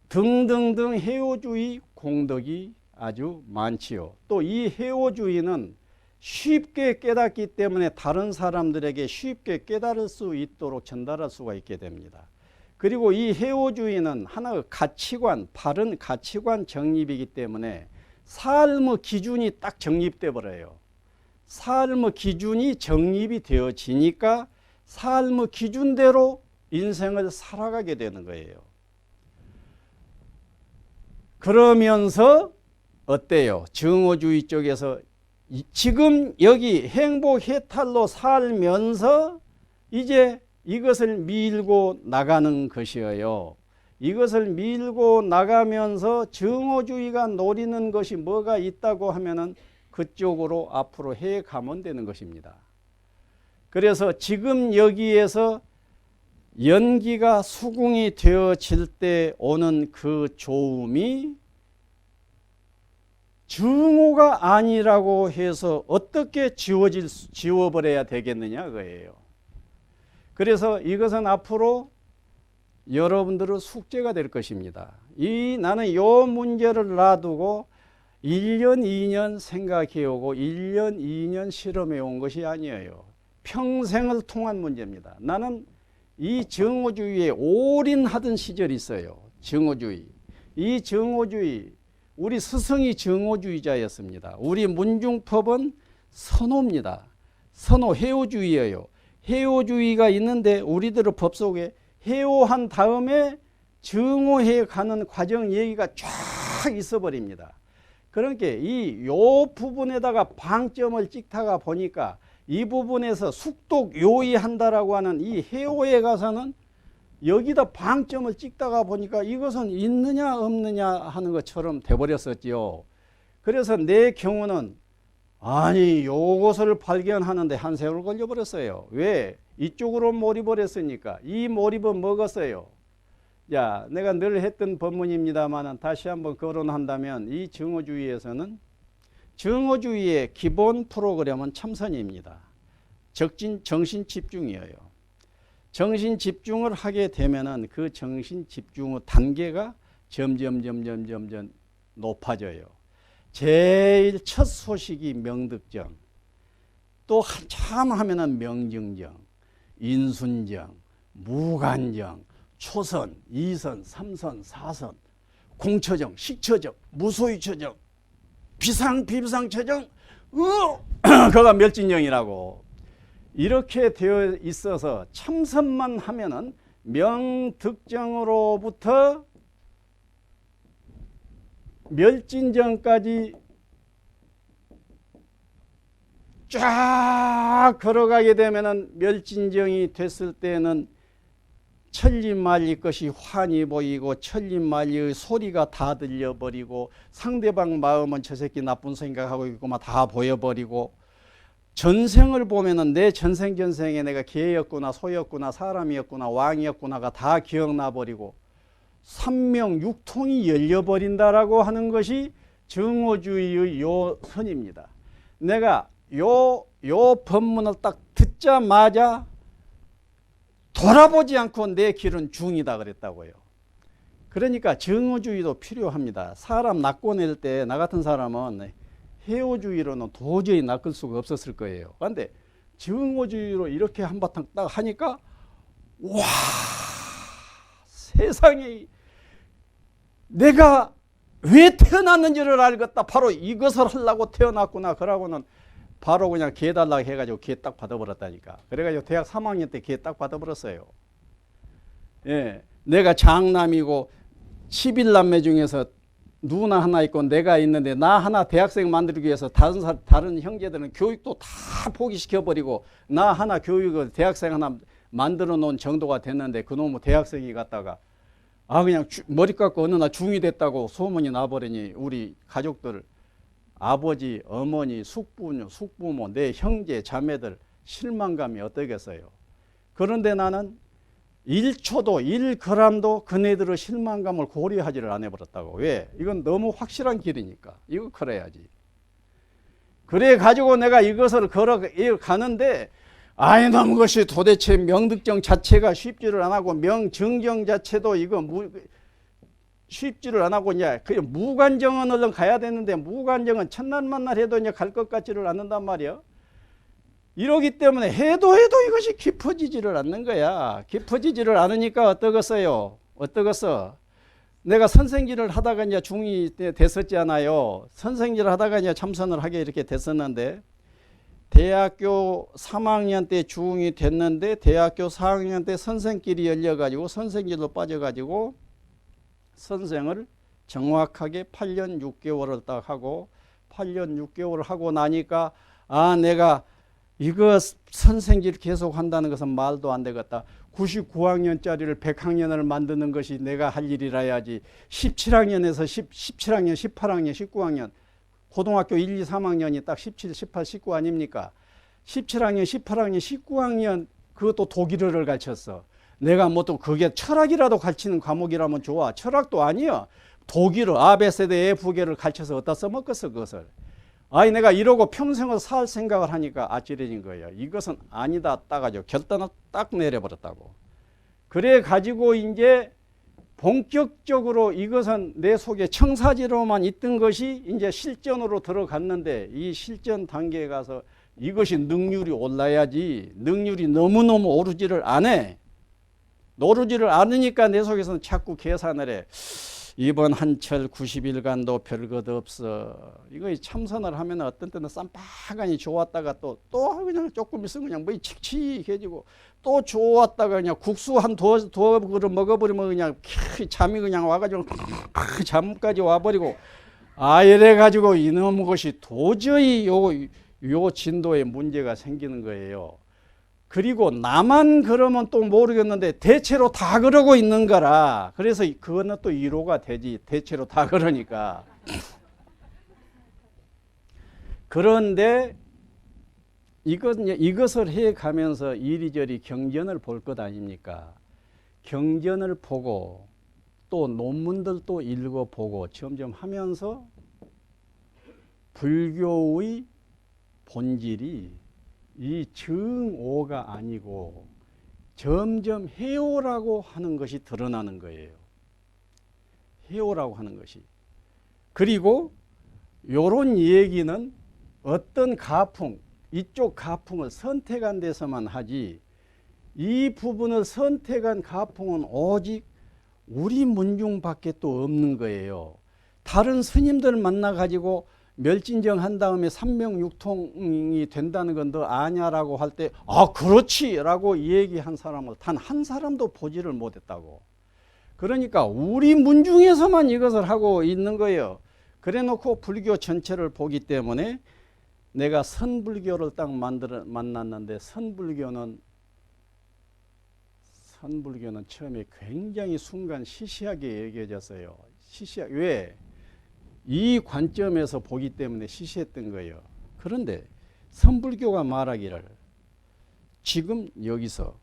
등등등 해오주의 공덕이 아주 많지요. 또 이 해오주의는 쉽게 깨닫기 때문에 다른 사람들에게 쉽게 깨달을 수 있도록 전달할 수가 있게 됩니다. 그리고 이 해오주의는 하나의 가치관, 바른 가치관 정립이기 때문에 삶의 기준이 딱 정립돼 버려요. 삶의 기준이 정립이 되어지니까 삶의 기준대로 인생을 살아가게 되는 거예요. 그러면서 어때요? 정오주의 쪽에서 지금 여기 행복 해탈로 살면서 이제 이것을 밀고 나가는 것이에요. 이것을 밀고 나가면서 정오주의가 노리는 것이 뭐가 있다고 하면은 그쪽으로 앞으로 해 가면 되는 것입니다. 그래서 지금 여기에서 연기가 수궁이 되어질 때 오는 그 좋음이 증오가 아니라고 해서 어떻게 지워버려야 되겠느냐 그거예요. 그래서 이것은 앞으로 여러분들의 숙제가 될 것입니다. 나는 이 문제를 놔두고 1년, 2년 생각해오고 1년, 2년 실험해 온 것이 아니에요. 평생을 통한 문제입니다. 나는 이 정오주의에 올인하던 시절이 있어요. 정오주의. 이 정오주의, 우리 스승이 정오주의자였습니다. 우리 문중법은 선호입니다. 선호, 해오주의예요. 해오주의가 있는데 우리들의 법 속에 해오한 다음에 정오해 가는 과정 얘기가 쫙 있어 버립니다. 그러니까 요 부분에다가 방점을 찍다가 보니까 이 부분에서 숙독 요의한다라고 하는 이 해오에 가서는 여기다 방점을 찍다가 보니까 이것은 있느냐 없느냐 하는 것처럼 돼버렸었지요. 그래서 내 경우는 아니 요것을 발견하는데 한 세월 걸려버렸어요. 왜? 이쪽으로 몰입을 했으니까. 이 몰입은 뭐겠어요? 자, 내가 늘 했던 법문입니다만 다시 한번 거론한다면 이 정오주의에서는 정오주의의 기본 프로그램은 참선입니다. 정신 집중이에요. 정신 집중을 하게 되면은 그 정신 집중의 단계가 점점 높아져요. 제일 첫 소식이 명득정, 또 한참 하면은 명증정, 인순정, 무간정, 초선, 이선, 삼선, 사선, 공처정, 식처정, 무소유처정, 비상처정, 그가 멸진정이라고 이렇게 되어 있어서 참선만 하면은 명득정으로부터 멸진정까지 쫙 걸어가게 되면은 멸진정이 됐을 때는 천리말리 것이 환히 보이고 천리말리의 소리가 다 들려버리고 상대방 마음은 저 새끼 나쁜 생각하고 있고만 다 보여버리고 전생을 보면은 내 전생에 내가 개였구나 소였구나 사람이었구나 왕이었구나가 다 기억나버리고 삼명육통이 열려버린다라고 하는 것이 정오주의의 요 선입니다. 내가 요 법문을 딱 듣자마자 돌아보지 않고 내 길은 중이다 그랬다고요. 그러니까 정오주의도 필요합니다. 사람 낚고낼 때 나 같은 사람은 해오주의로는 도저히 낚을 수가 없었을 거예요. 그런데 정오주의로 이렇게 한바탕 딱 하니까 와, 세상에 내가 왜 태어났는지를 알겠다. 바로 이것을 하려고 태어났구나. 그러고는 바로 그냥 기회 달라고 해가지고 기회 딱 받아버렸다니까. 그래가지고 대학 3학년 때 기회 딱 받아버렸어요. 예, 내가 장남이고 11남매 중에서 누나 하나 있고 내가 있는데 나 하나 대학생 만들기 위해서 다른 형제들은 교육도 다 포기시켜버리고 나 하나 교육을 대학생 하나 만들어 놓은 정도가 됐는데 그놈의 대학생이 갔다가 그냥 머리 깎고 어느 날 중이 됐다고 소문이 나버리니 우리 가족들 아버지, 어머니, 숙부모, 내 형제, 자매들 실망감이 어떠겠어요. 그런데 나는 1초도 1g도 그네들의 실망감을 고려하지를 안 해버렸다고. 왜? 이건 너무 확실한 길이니까 이거 걸어야지. 그래 가지고 내가 이것을 걸어가는데 이놈 것이 도대체 명득정 자체가 쉽지를 않고 명정정 자체도 이거 쉽지를 안 하고 이제 그 무관정은 얼른 가야 되는데 무관정은 첫날 만날 해도 이제 갈 것 같지를 않는단 말이야. 이러기 때문에 해도 이것이 깊어지지를 않는 거야. 깊어지지를 않으니까 어떠겠어요? 내가 선생질을 하다가 이제 중이 됐었잖아요. 선생질을 하다가 이제 참선을 하게 이렇게 됐었는데 대학교 3학년 때 중이 됐는데 대학교 4학년 때 선생길이 열려가지고 선생질로 빠져가지고 선생을 정확하게 8년 6개월을 딱 하고 8년 6개월을 하고 나니까 내가 이거 선생질 계속 한다는 것은 말도 안 되겠다. 99학년짜리를 100학년을 만드는 것이 내가 할 일이라 해야지. 17학년에서 17학년, 18학년, 19학년 고등학교 1, 2, 3학년이 딱 17, 18, 19 아닙니까? 17학년, 18학년, 19학년 그것도 독일어를 가르쳤어. 내가 뭐 또 그게 철학이라도 가르치는 과목이라면 좋아. 철학도 아니야. 독일어, 아베세드, F계를 가르쳐서 어디다 써먹겠어 그것을. 아니 내가 이러고 평생을 살 생각을 하니까 아찔해진 거예요. 이것은 아니다 따가지고 결단을 딱 내려버렸다고. 그래 가지고 이제 본격적으로 이것은 내 속에 청사지로만 있던 것이 이제 실전으로 들어갔는데 이 실전 단계에 가서 이것이 능률이 올라야지 능률이 너무너무 오르지를 않아. 오르지를 않으니까 내 속에서는 자꾸 계산을 해. 이번 한철 90일간도 별것 없어. 이거 참선을 하면 어떤 때는 쌈박하니 좋았다가 또 그냥 조금 있으면 그냥 뭐 칙칙해지고 또 좋았다가 그냥 국수 한 두어 그릇 먹어버리면 그냥 잠이 그냥 와가지고 잠까지 와버리고 이래가지고 이놈 것이 도저히 요 진도에 문제가 생기는 거예요. 그리고 나만 그러면 또 모르겠는데 대체로 다 그러고 있는 거라. 그래서 그거는 또 위로가 되지. 대체로 다 그러니까. 그런데 이것을 해가면서 이리저리 경전을 볼 것 아닙니까? 경전을 보고 또 논문들도 읽어보고 점점 하면서 불교의 본질이 이 정오가 아니고 점점 해오라고 하는 것이 드러나는 거예요. 해오라고 하는 것이. 그리고 요런 얘기는 어떤 가풍, 이쪽 가풍을 선택한 데서만 하지 이 부분을 선택한 가풍은 오직 우리 문중밖에 또 없는 거예요. 다른 스님들 만나가지고 멸진정 한 다음에 삼명육통이 된다는 건 너 아냐라고 할 때 그렇지 라고 얘기한 사람을 단 한 사람도 보지를 못했다고. 그러니까 우리 문중에서만 이것을 하고 있는 거예요. 그래 놓고 불교 전체를 보기 때문에 내가 선불교를 딱 만났는데 선불교는 처음에 굉장히 순간 시시하게 얘기해졌어요. 왜? 이 관점에서 보기 때문에 시시했던 거예요. 그런데 선불교가 말하기를 지금 여기서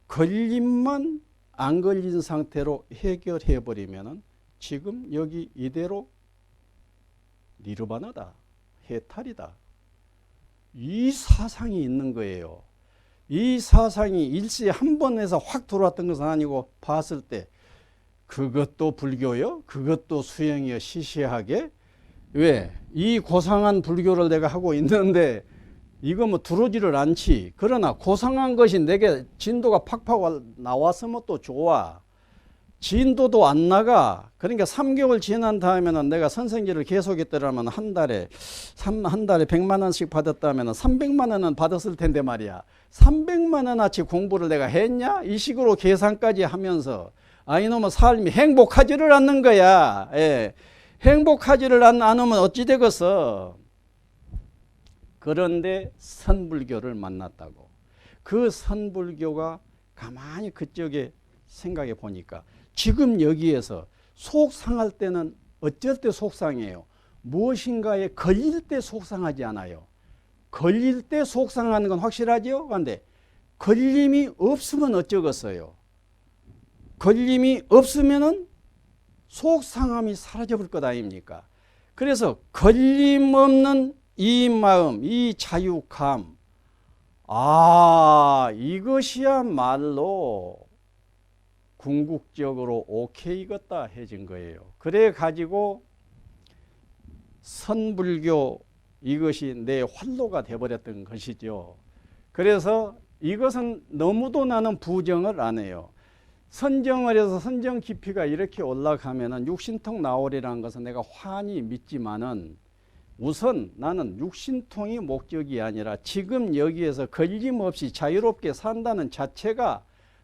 걸림만 안 걸린 상태로 해결해 버리면은 지금 여기 이대로 니르바나다, 해탈이다. 이 사상이 있는 거예요. 이 사상이 일시에 한 번에서 확 들어왔던 것은 아니고 봤을 때 그것도 불교요? 그것도 수행이요? 시시하게? 왜? 이 고상한 불교를 내가 하고 있는데 이거 뭐 들어오지를 않지. 그러나 고상한 것이 내게 진도가 팍팍 나왔으면 또 좋아. 진도도 안 나가. 그러니까 3개월 지난 다음에는 내가 선생님을 계속했더라면 한 달에 100만 원씩 받았다면 300만 원은 받았을 텐데 말이야. 300만 원어치 공부를 내가 했냐? 이 식으로 계산까지 하면서 이놈의 삶이 행복하지를 않는 거야. 예. 행복하지를 않으면 어찌 되겠어? 그런데 선불교를 만났다고. 그 선불교가 가만히 그쪽에 생각해 보니까 지금 여기에서 속상할 때는 어쩔 때 속상해요. 무엇인가에 걸릴 때 속상하지 않아요. 걸릴 때 속상하는 건 확실하죠? 그런데 걸림이 없으면 어쩌겠어요? 걸림이 없으면은 속상함이 사라져버릴 것 아닙니까? 그래서 걸림 없는 이 마음, 이 자유감, 이것이야말로 궁극적으로 오케이겠다 해진 거예요. 그래 가지고 선불교 이것이 내 활로가 되어버렸던 것이죠. 그래서 이것은 너무도 나는 부정을 안 해요. 선정을 해서 선정 깊이가 이렇게 올라가면은 육신통 나오리라는 것은 내가 환히 믿지만은 우선 나는 육신통이 목적이 아니라 지금 여기에서 걸림없이 자유롭게 산다는 자체가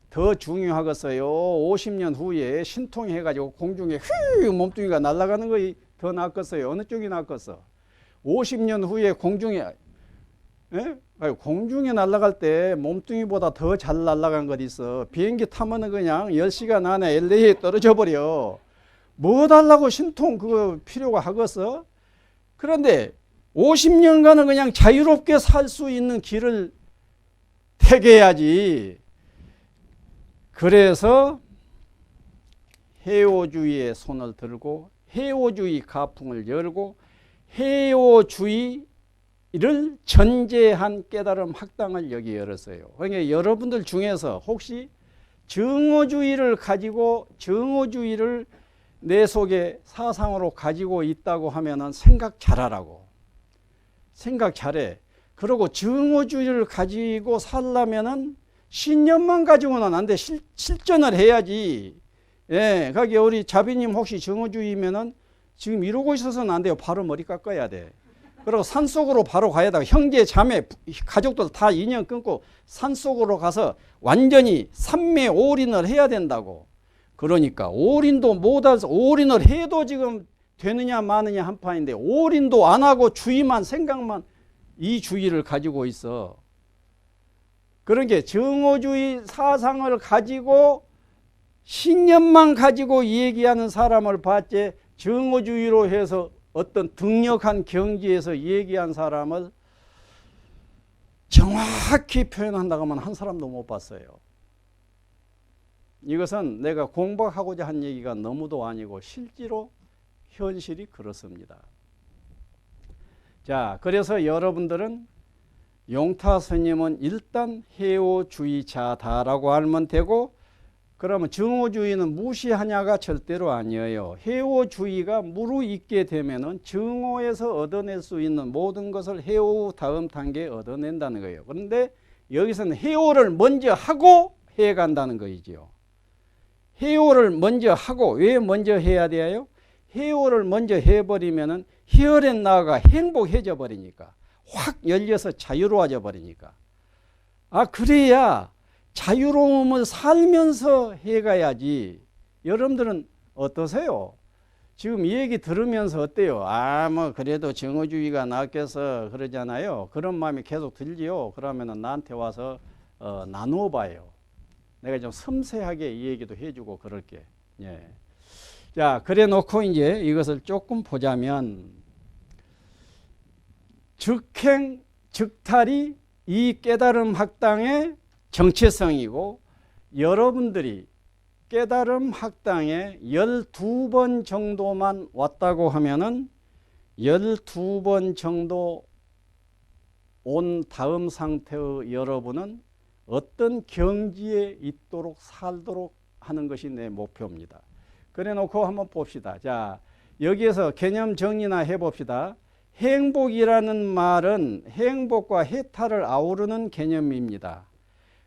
더 중요하겠어요. 50년 후에 신통이 해가지고 공중에 몸뚱이가 날아가는 것이 더 낫겠어요. 어느 쪽이 낫겠어? 50년 후에 공중에 날아갈 때 몸뚱이보다 더 잘 날아간 것 있어. 비행기 타면은 그냥 10시간 안에 LA에 떨어져 버려. 뭐 달라고 신통 그거 필요가 하겠어? 그런데 50년간은 그냥 자유롭게 살 수 있는 길을 택해야지. 그래서 해오주의에 손을 들고 해오주의 가풍을 열고 해오주의를 전제한 깨달음 학당을 여기 열었어요. 그러니까 여러분들 중에서 혹시 정오주의를 가지고 정오주의를 내 속에 사상으로 가지고 있다고 하면은 생각 잘하라고. 생각 잘해. 그리고 정오주의를 가지고 살려면은 신념만 가지고는 안 돼. 실전을 해야지. 예, 거기 우리 자비님 혹시 정오주의면은 지금 이러고 있어서는 안 돼요. 바로 머리 깎아야 돼. 그리고 산속으로 바로 가야 돼. 형제, 자매, 가족들 다 인연 끊고 산속으로 가서 완전히 삼매 올인을 해야 된다고. 그러니까 올인도 못해서 올인을 해도 지금 되느냐 마느냐 한판인데 올인도 안 하고 주의만 생각만 이 주의를 가지고 있어. 그런 게 정오주의 사상을 가지고 신념만 가지고 얘기하는 사람을 봤지 정오주의로 해서 어떤 등력한 경지에서 얘기한 사람을 정확히 표현한다고 하면 한 사람도 못 봤어요. 이것은 내가 공부하고자 한 얘기가 너무도 아니고 실제로 현실이 그렇습니다. 자, 그래서 여러분들은 용타 스님은 일단 해오주의자다라고 알면 되고, 그러면 정오주의는 무시하냐가 절대로 아니에요. 해오주의가 무르익게 되면은 정오에서 얻어낼 수 있는 모든 것을 해오 다음 단계에 얻어낸다는 거예요. 그런데 여기서는 해오를 먼저 하고 해간다는 거이지요. 해오를 먼저 하고, 왜 먼저 해야 돼요? 해오를 먼저 해버리면은 혈의 나가 행복해져 버리니까, 확 열려서 자유로워져 버리니까. 아, 그래야 자유로움을 살면서 해가야지. 여러분들은 어떠세요? 지금 이 얘기 들으면서 어때요? 아, 뭐 그래도 정오주의가 낫겠어 그러잖아요. 그런 마음이 계속 들지요. 그러면은 나한테 와서 나누어 봐요. 내가 좀 섬세하게 이 얘기도 해주고 그럴게. 예. 자, 그래 놓고 이제 이것을 조금 보자면, 즉행 즉탈이 이 깨달음 학당의 정체성이고, 여러분들이 깨달음 학당에 12번 정도만 왔다고 하면은 12번 정도 온 다음 상태의 여러분은 어떤 경지에 있도록 살도록 하는 것이 내 목표입니다. 그래 놓고 한번 봅시다. 자, 여기에서 개념 정리나 해봅시다. 행복이라는 말은 행복과 해탈을 아우르는 개념입니다.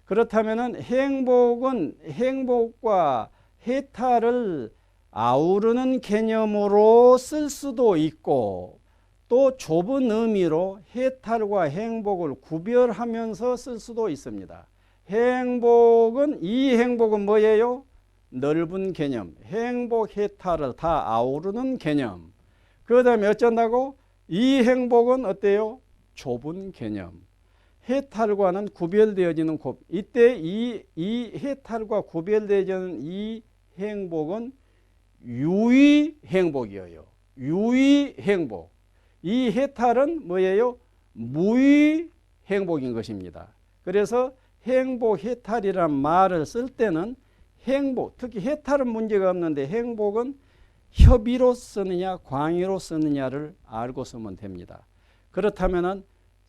그렇다면 행복은 행복과 해탈을 아우르는 개념으로 쓸 수도 있고, 또 좁은 의미로 해탈과 행복을 구별하면서 쓸 수도 있습니다. 이 행복은 뭐예요? 넓은 개념. 행복, 해탈을 다 아우르는 개념. 그 다음에 어쩐다고? 이 행복은 어때요? 좁은 개념. 해탈과는 구별되어지는 이때 이 해탈과 구별되어지는 이 행복은 유의 행복이에요. 유의 행복. 이 해탈은 뭐예요? 무의 행복인 것입니다. 그래서 행복, 해탈이란 말을 쓸 때는 행복, 특히 해탈은 문제가 없는데 행복은 협의로 쓰느냐 광의로 쓰느냐를 알고 쓰면 됩니다. 그렇다면은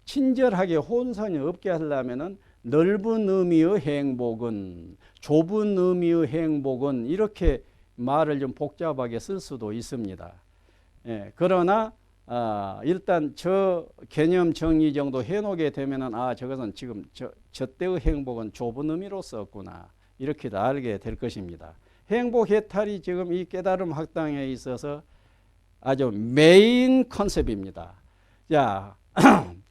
친절하게 혼선이 없게 하려면은 넓은 의미의 행복은, 좁은 의미의 행복은, 이렇게 말을 좀 복잡하게 쓸 수도 있습니다. 예, 그러나 일단 저 개념 정리 정도 해놓게 되면은 저것은 지금 저 때의 행복은 좁은 의미로 썼구나, 이렇게 다 알게 될 것입니다. 행복 해탈이 지금 이 깨달음 학당에 있어서 아주 메인 컨셉입니다. 자,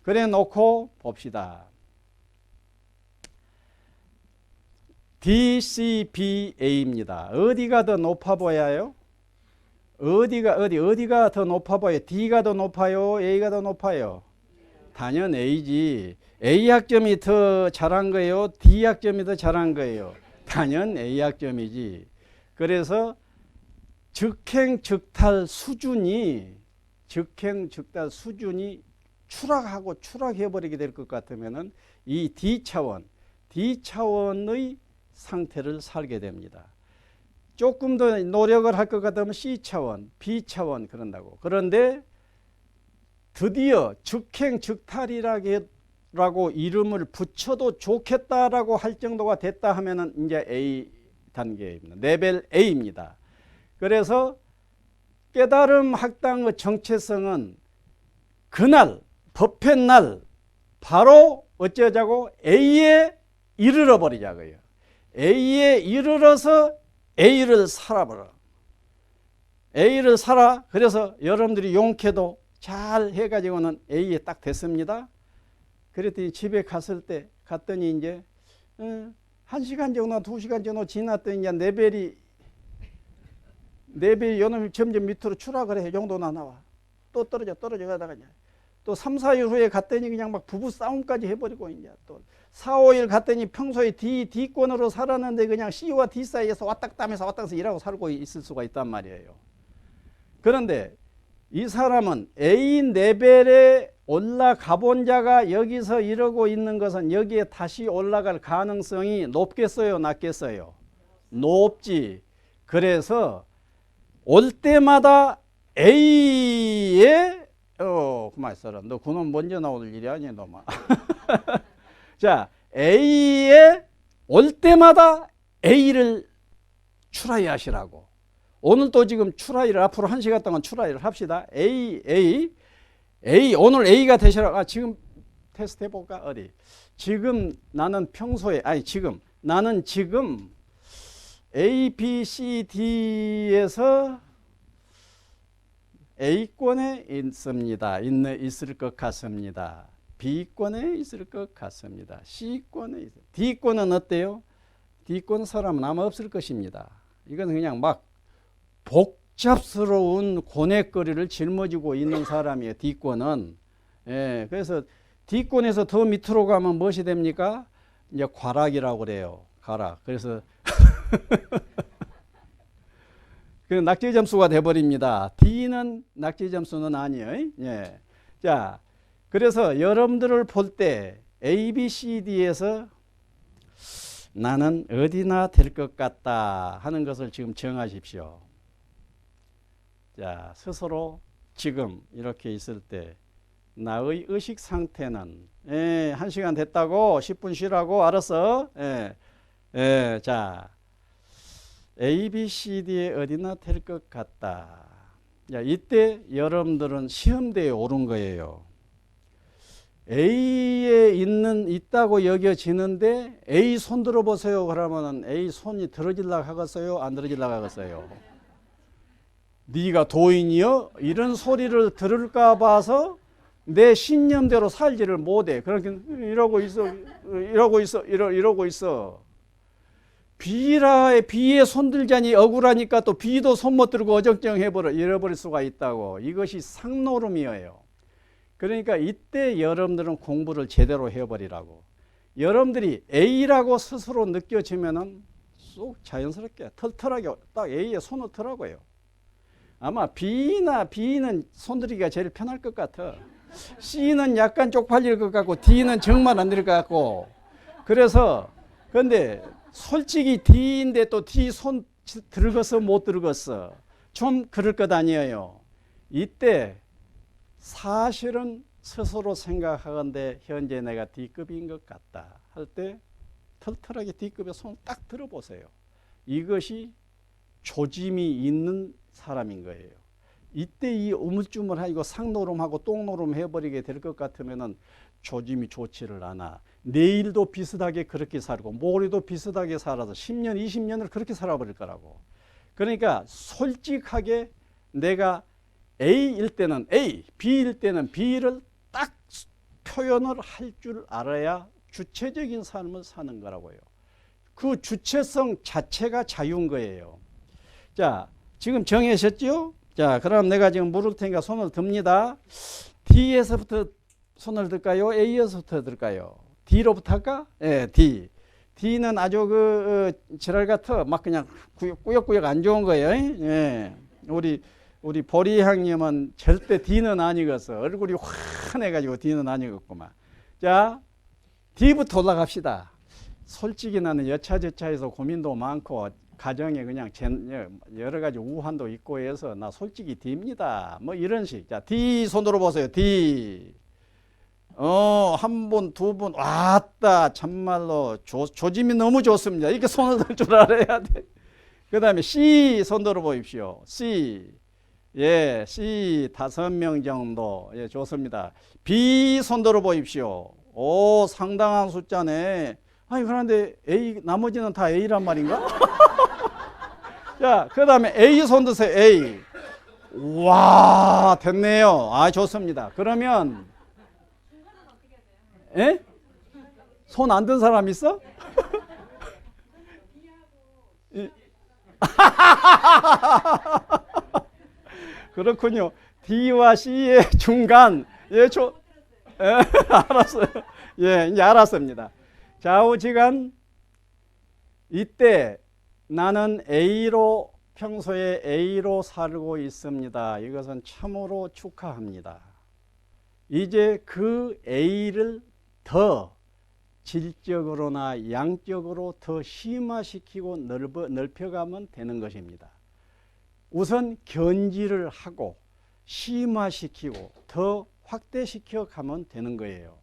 그래 놓고 봅시다. DCBA입니다. 어디가 더 높아 보여요? 어디가 더 높아 보여요? D가 더 높아요? A가 더 높아요? 단연 A지. A 학점이 더 잘한 거예요? D 학점이 더 잘한 거예요? 단연 A 학점이지. 그래서 즉행 즉탈 수준이 즉행 즉답 수준이 추락하고 추락해버리게 될 것 같으면은 이 D차원의 상태를 살게 됩니다. 조금 더 노력을 할 것 같으면 C차원, B차원 그런다고. 그런데 드디어 즉행 즉탈이라고 이름을 붙여도 좋겠다라고 할 정도가 됐다 하면은 이제 A 단계입니다. 레벨 A입니다. 그래서 깨달음 학당의 정체성은 그날 법회 날 바로 어쩌자고 A에 이르러 버리자고요. A에 이르러서 A를 살아버려. A를 살아. 그래서 여러분들이 용케도 잘 해가지고는 A에 딱 됐습니다. 그랬더니 집에 갔더니 이제 1시간 정도 2시간 정도 지났더니 이제 레벨이 요놈이 점점 밑으로 추락을 해. 정도나 나와. 또 떨어져 가다가 이제 또 3, 4일 후에 갔더니 그냥 막 부부 싸움까지 해버리고 이제 또 4, 5일 갔더니 평소에 D권으로 살았는데 그냥 C와 D 사이에서 왔다 갔다 하면서 일하고 살고 있을 수가 있단 말이에요. 그런데 이 사람은 A 레벨에 올라가 본 자가 여기서 이러고 있는 것은 여기에 다시 올라갈 가능성이 높겠어요, 낮겠어요? 높지. 그래서 올 때마다 A에 그만 있어라. 너 그놈 먼저 나올 일이 아니야, 너만. 자, A에 올 때마다 A를 추라이 하시라고. 오늘 또 지금 추라이를 앞으로 1시간 동안 추라이를 합시다. A 오늘 A가 되시라고. 지금 테스트 해볼까? 어디? 지금 나는 평소에 나는 지금 A, B, C, D에서 A권에 있습니다. 있을 것 같습니다. B권에 있을 것 같습니다. C권에 있어요. D권은 어때요? D권 사람은 아마 없을 것입니다. 이건 그냥 막 복잡스러운 고뇌거리를 짊어지고 있는 사람이에요. D권은. 예, 그래서 D권에서 더 밑으로 가면 무엇이 됩니까? 이제 과락이라고 그래요. 과락. 그래서 그 낙제 점수가 돼버립니다. D는 낙제 점수는 아니에요. 예. 자, 그래서 여러분들을 볼 때 A, B, C, D에서 나는 어디나 될 것 같다 하는 것을 지금 정하십시오. 자, 스스로 지금 이렇게 있을 때 나의 의식 상태는 1시간 됐다고 10분 쉬라고 알았어. 자, A, B, C, D에 어디나 될 것 같다. 자, 이때 여러분들은 시험대에 오른 거예요. A에 있다고 여겨지는데 A 손 들어보세요. 그러면 A 손이 들어질라 하겠어요? 안 들어질라 하겠어요? 네가 도인이여? 이런 소리를 들을까 봐서 내 신념대로 살지를 못해. 그렇게 이러고 있어. B에 손 들자니 억울하니까 또 B도 손 못 들고 어정쩡 잃어버릴 수가 있다고. 이것이 상노름이에요. 그러니까 이때 여러분들은 공부를 제대로 해버리라고. 여러분들이 A라고 스스로 느껴지면은 쏙 자연스럽게 털털하게 딱 A에 손을 들라고요. 아마 B는 손들이기가 제일 편할 것 같아. C는 약간 쪽팔릴 것 같고 D는 정말 안 될 것 같고. 그래서 근데 솔직히 D인데 또 D 손 들었어 못 들었어? 좀 그럴 것 아니에요. 이때 사실은 스스로 생각하건대 현재 내가 D급인 것 같다 할 때 털털하게 D급에 손을 딱 들어보세요. 이것이 조짐이 있는 사람인 거예요. 이때 이 우물쭈물하고 상노름하고 똥노름 해버리게 될 것 같으면은 조짐이 좋지를 않아. 내일도 비슷하게 그렇게 살고 모레도 비슷하게 살아서 10년, 20년을 그렇게 살아버릴 거라고. 그러니까 솔직하게 내가 A일 때는 A, B일 때는 B를 딱 표현을 할 줄 알아야 주체적인 삶을 사는 거라고요. 그 주체성 자체가 자유인 거예요. 자, 지금 정하셨죠? 자, 그럼 내가 지금 물을 테니까 손을 듭니다. D에서부터 손을 들까요? A에서부터 들까요? D로부터 할까? 예, D. D는 아주 지랄 같아. 막 그냥 꾸역꾸역 안 좋은 거예요. 예. 우리 우리 보리 형님은 절대 D는 아니겠어. 얼굴이 환해가지고 D는 아니겠구만. 자, D부터 올라갑시다. 솔직히 나는 여차저차해서 고민도 많고 가정에 그냥 여러 가지 우환도 있고 해서 나 솔직히 D입니다. 뭐 이런 식. 자, D 손으로 보세요. D. 한 분, 두 분, 왔다. 참말로 조짐이 너무 좋습니다. 이렇게 손을 들 줄 알아야 돼. 그 다음에 C 손들어 보십시오. C. 예, C 5명 정도. 예, 좋습니다. B 손들어 보십시오. 오, 상당한 숫자네. 아니, 그런데 A, 나머지는 다 A란 말인가? 자, 그 다음에 A 손 드세요. A. 와, 됐네요. 아, 좋습니다. 그러면, 예? 손 안 든 사람 있어? 그렇군요. D와 C의 중간. 예, 예, 알았어요. 예, 이제 알았습니다. 좌우지간 이때 나는 A로 평소에 A로 살고 있습니다. 이것은 참으로 축하합니다. 이제 그 A를 더 질적으로나 양적으로 더 심화시키고 넓혀가면 되는 것입니다. 우선 견지를 하고 심화시키고 더 확대시켜 가면 되는 거예요.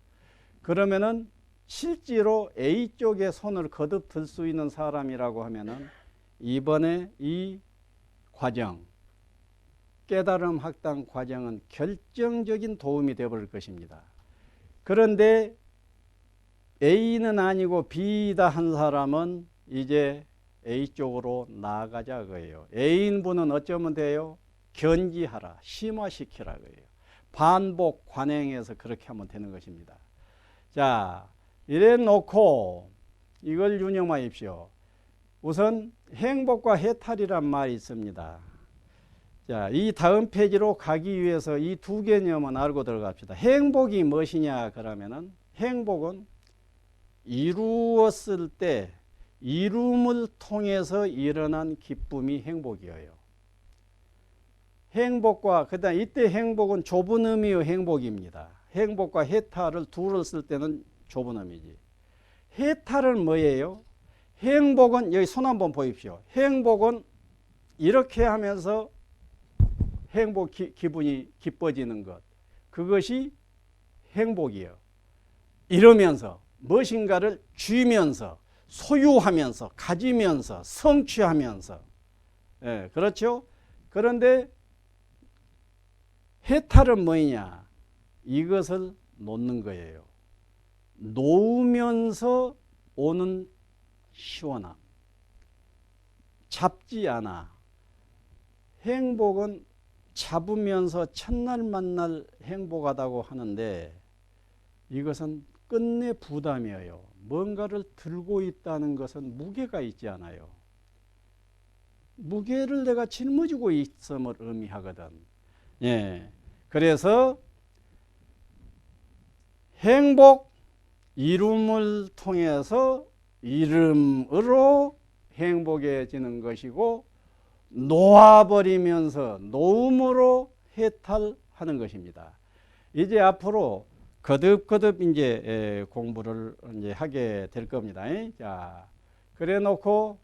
그러면은 실제로 A 쪽에 손을 거듭 들 수 있는 사람이라고 하면은 이번에 이 과정, 깨달음 확장 과정은 결정적인 도움이 되어버릴 것입니다. 그런데 A는 아니고 B다 한 사람은 이제 A 쪽으로 나아가자 그예요. A인분은 어쩌면 돼요? 견지하라, 심화시키라 그예요. 반복 관행해서 그렇게 하면 되는 것입니다. 자, 이래 놓고 이걸 유념하십시오. 우선 행복과 해탈이란 말이 있습니다. 자, 이 다음 페이지로 가기 위해서 이 두 개념은 알고 들어갑시다. 행복이 무엇이냐 그러면은 행복은 이루었을 때 이룸을 통해서 일어난 기쁨이 행복이에요. 행복과 그다음 이때 행복은 좁은 의미의 행복입니다. 행복과 해탈을 둘을 쓸 때는 좁은 의미지. 해탈은 뭐예요? 행복은 여기 손 한번 보십시오. 행복은 이렇게 하면서 기분이 기뻐지는 것. 그것이 행복이에요. 이러면서 무엇인가를 쥐면서 소유하면서 가지면서 성취하면서 예, 그렇죠? 그런데 해탈은 뭐냐? 이것을 놓는 거예요. 놓으면서 오는 시원함. 잡지 않아. 행복은 잡으면서 첫날 만날 행복하다고 하는데 이것은 끝내 부담이에요. 뭔가를 들고 있다는 것은 무게가 있지 않아요. 무게를 내가 짊어지고 있음을 의미하거든. 예. 그래서 행복, 이름을 통해서 이름으로 행복해지는 것이고 놓아버리면서 놓음으로 해탈하는 것입니다. 이제 앞으로 거듭거듭 이제 공부를 이제 하게 될 겁니다. 자, 그래 놓고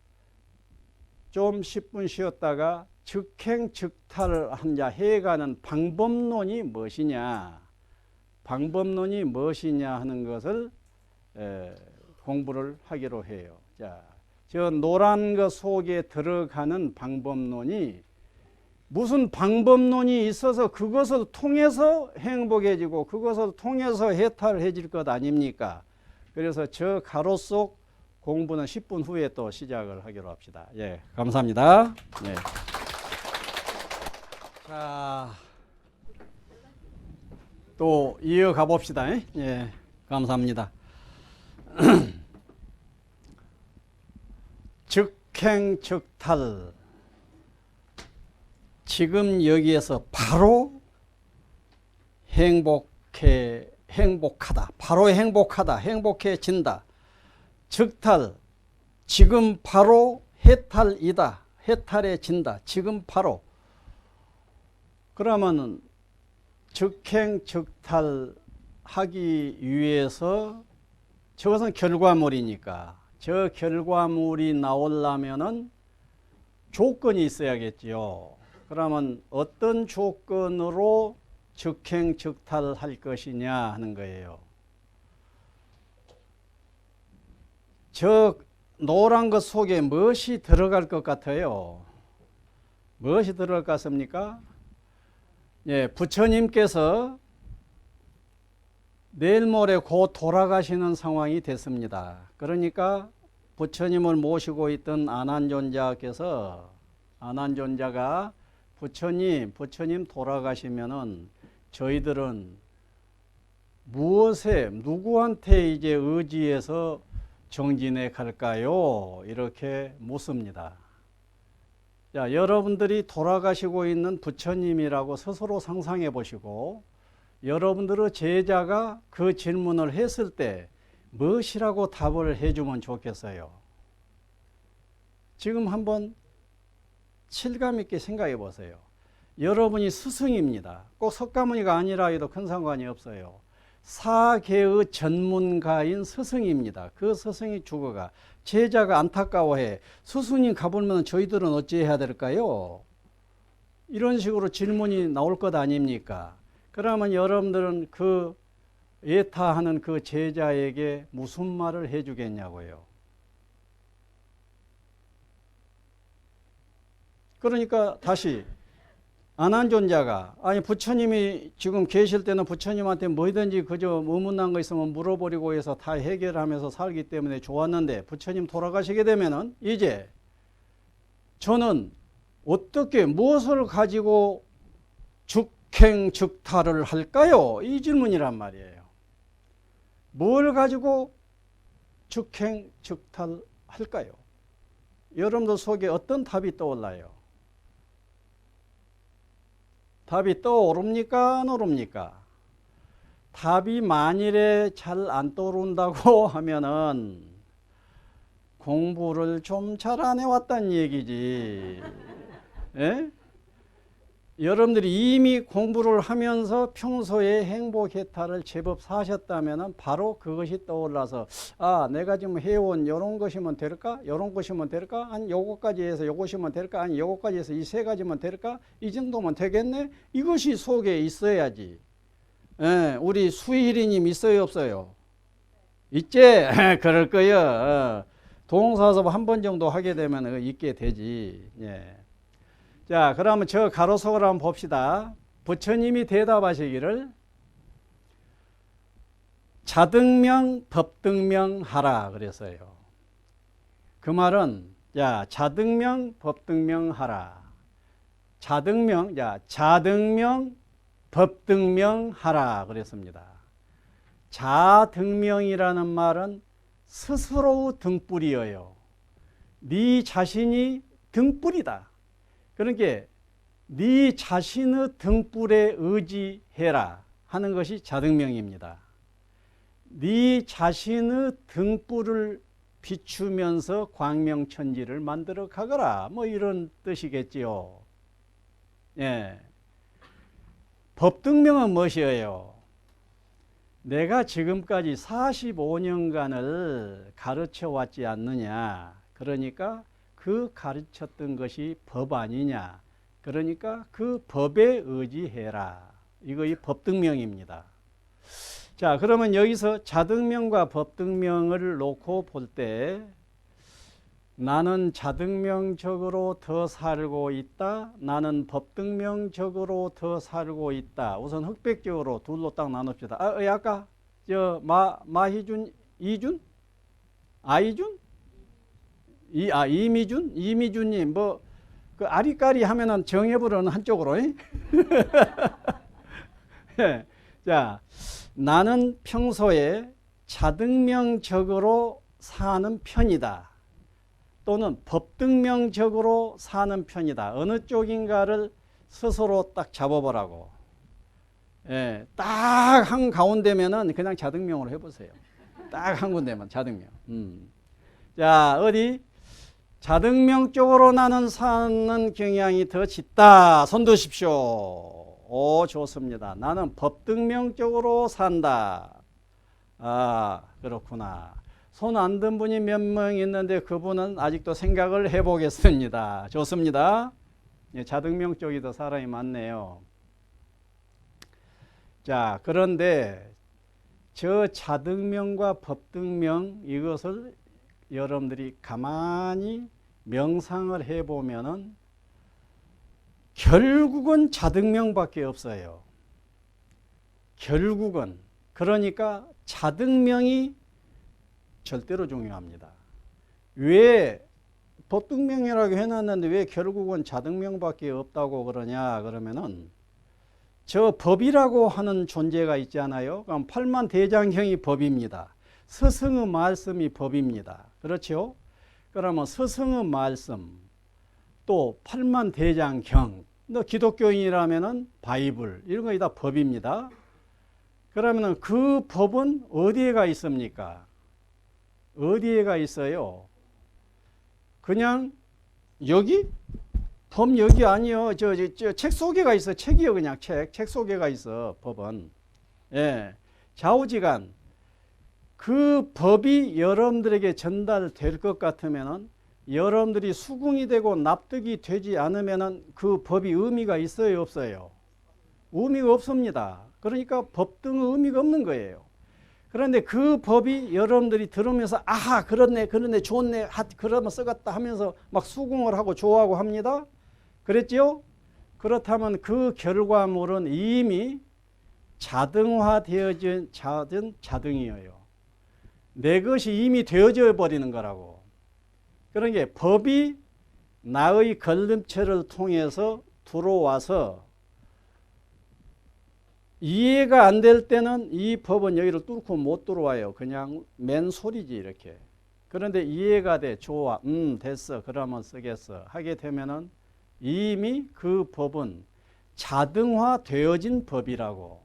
좀 10분 쉬었다가 즉행즉탈을 한자 해가는 방법론이 무엇이냐, 방법론이 무엇이냐 하는 것을 공부를 하기로 해요. 자, 저 노란 것 속에 들어가는 방법론이 무슨 방법론이 있어서 그것을 통해서 행복해지고 그것을 통해서 해탈해질 것 아닙니까? 그래서 저 가로 속 공부는 10분 후에 또 시작을 하기로 합시다. 예, 감사합니다. 예. 자, 또 이어가 봅시다. 예, 감사합니다. 즉행즉탈. 지금 여기에서 바로 행복하다. 바로 행복하다. 행복해진다. 즉탈. 지금 바로 해탈이다. 해탈해진다. 지금 바로. 그러면 즉행즉탈하기 위해서 저것은 결과물이니까 저 결과물이 나오려면은 조건이 있어야겠지요. 그러면 어떤 조건으로 즉행즉탈할 것이냐 하는 거예요. 저 노란 것 속에 무엇이 들어갈 것 같아요? 무엇이 들어갈 것 같습니까? 예, 부처님께서 내일 모레 곧 돌아가시는 상황이 됐습니다. 그러니까 부처님을 모시고 있던 아난존자가 부처님 돌아가시면은 저희들은 누구한테 이제 의지해서 정진해 갈까요? 이렇게 묻습니다. 자, 여러분들이 돌아가시고 있는 부처님이라고 스스로 상상해 보시고 여러분들의 제자가 그 질문을 했을 때 무엇이라고 답을 해주면 좋겠어요? 지금 한번 실감 있게 생각해 보세요. 여러분이 스승입니다. 꼭 석가모니가 아니라 해도 큰 상관이 없어요. 사계의 전문가인 스승입니다. 그 스승이 죽어가 제자가 안타까워해. 스승님 가보면 저희들은 어찌해야 될까요? 이런 식으로 질문이 나올 것 아닙니까? 그러면 여러분들은 그 예타하는 그 제자에게 무슨 말을 해주겠냐고요. 그러니까 다시 아난존자가 아니 부처님이 지금 계실 때는 부처님한테 뭐든지 그저 의문난 거 있으면 물어버리고 해서 다 해결하면서 살기 때문에 좋았는데 부처님 돌아가시게 되면은 이제 저는 어떻게 무엇을 가지고 즉행즉탈을 할까요? 이 질문이란 말이에요. 뭘 가지고 즉행즉탈 할까요? 여러분들 속에 어떤 답이 떠올라요? 답이 떠오릅니까? 안 오릅니까? 답이 만일에 잘 안 떠오른다고 하면은 공부를 좀 잘 안 해왔다는 얘기지. 예? 여러분들이 이미 공부를 하면서 평소에 행복해탈을 제법 사셨다면 바로 그것이 떠올라서 아 내가 지금 해온 이런 것이면 될까? 이런 것이면 될까? 아니 요것까지 해서 요것이면 될까? 아니 요것까지 해서 이 세 가지면 될까? 이 정도면 되겠네? 이것이 속에 있어야지. 예, 우리 수희리님 있어요 없어요? 있지? 그럴 거요. 동사섭 한 번 정도 하게 되면 있게 되지. 예. 자, 그러면 저 가로속을 한번 봅시다. 부처님이 대답하시기를 자등명 법등명 하라 그랬어요. 그 말은 자 자등명 법등명 하라. 자등명 법등명 하라 그랬습니다. 자등명이라는 말은 스스로 등불이어요. 네 자신이 등불이다. 그러니까 네 자신의 등불에 의지해라 하는 것이 자등명입니다. 네 자신의 등불을 비추면서 광명천지를 만들어 가거라. 뭐 이런 뜻이겠지요. 예. 법등명은 무엇이에요? 내가 지금까지 45년간을 가르쳐 왔지 않느냐. 그러니까 그 가르쳤던 것이 법 아니냐. 그러니까 그 법에 의지해라. 이거 이 법등명입니다. 자, 그러면 여기서 자등명과 법등명을 놓고 볼 때 나는 자등명적으로 더 살고 있다. 나는 법등명적으로 더 살고 있다. 우선 흑백적으로 둘로 딱 나눕시다. 아까 마희준, 이준? 아이준? 이미준님, 그 아리까리 하면은 정해부르는 한쪽으로. 예. 자, 나는 평소에 자등명적으로 사는 편이다. 또는 법등명적으로 사는 편이다. 어느 쪽인가를 스스로 딱 잡아보라고. 예, 딱 한 가운데면은 그냥 자등명으로 해보세요. 딱 한 군데만 자등명. 자, 어디? 자등명 쪽으로 나는 사는 경향이 더 짙다. 손 드십시오. 오, 좋습니다. 나는 법등명적으로 산다. 아, 그렇구나. 손 안 든 분이 몇 명 있는데 그분은 아직도 생각을 해보겠습니다. 좋습니다. 예, 자등명 쪽이 더 사람이 많네요. 자, 그런데 저 자등명과 법등명 이것을 여러분들이 가만히 명상을 해보면은 결국은 자등명밖에 없어요. 결국은. 그러니까 자등명이 절대로 중요합니다. 왜 법등명이라고 해놨는데 왜 결국은 자등명밖에 없다고 그러냐 그러면은 저 법이라고 하는 존재가 있잖아요. 그럼 팔만대장경이 법입니다. 스승의 말씀이 법입니다. 그렇죠? 그러면 스승의 말씀 또 팔만대장경 너 기독교인이라면은 바이블 이런 거 다 법입니다. 그러면은 그 법은 어디에 가 있습니까? 어디에 가 있어요? 그냥 여기? 법 여기 아니요. 저 책 속에 가 있어. 책이요. 그냥 책 속에 가 있어. 법은. 예. 좌우지간 그 법이 여러분들에게 전달될 것 같으면은 여러분들이 수긍이 되고 납득이 되지 않으면은 그 법이 의미가 있어요, 없어요? 의미가 없습니다. 그러니까 법 등의 의미가 없는 거예요. 그런데 그 법이 여러분들이 들으면서 아하 그렇네 좋네 그러면 써갔다 하면서 막 수긍을 하고 좋아하고 합니다. 그랬죠? 그렇다면 그 결과물은 이미 자등화되어진 자등이에요. 내 것이 이미 되어져 버리는 거라고. 그러니까 법이 나의 걸림체를 통해서 들어와서 이해가 안 될 때는 이 법은 여기를 뚫고 못 들어와요. 그냥 맨소리지 이렇게. 그런데 이해가 돼. 좋아. 됐어. 그러면 쓰겠어. 하게 되면은 이미 그 법은 자등화되어진 법이라고.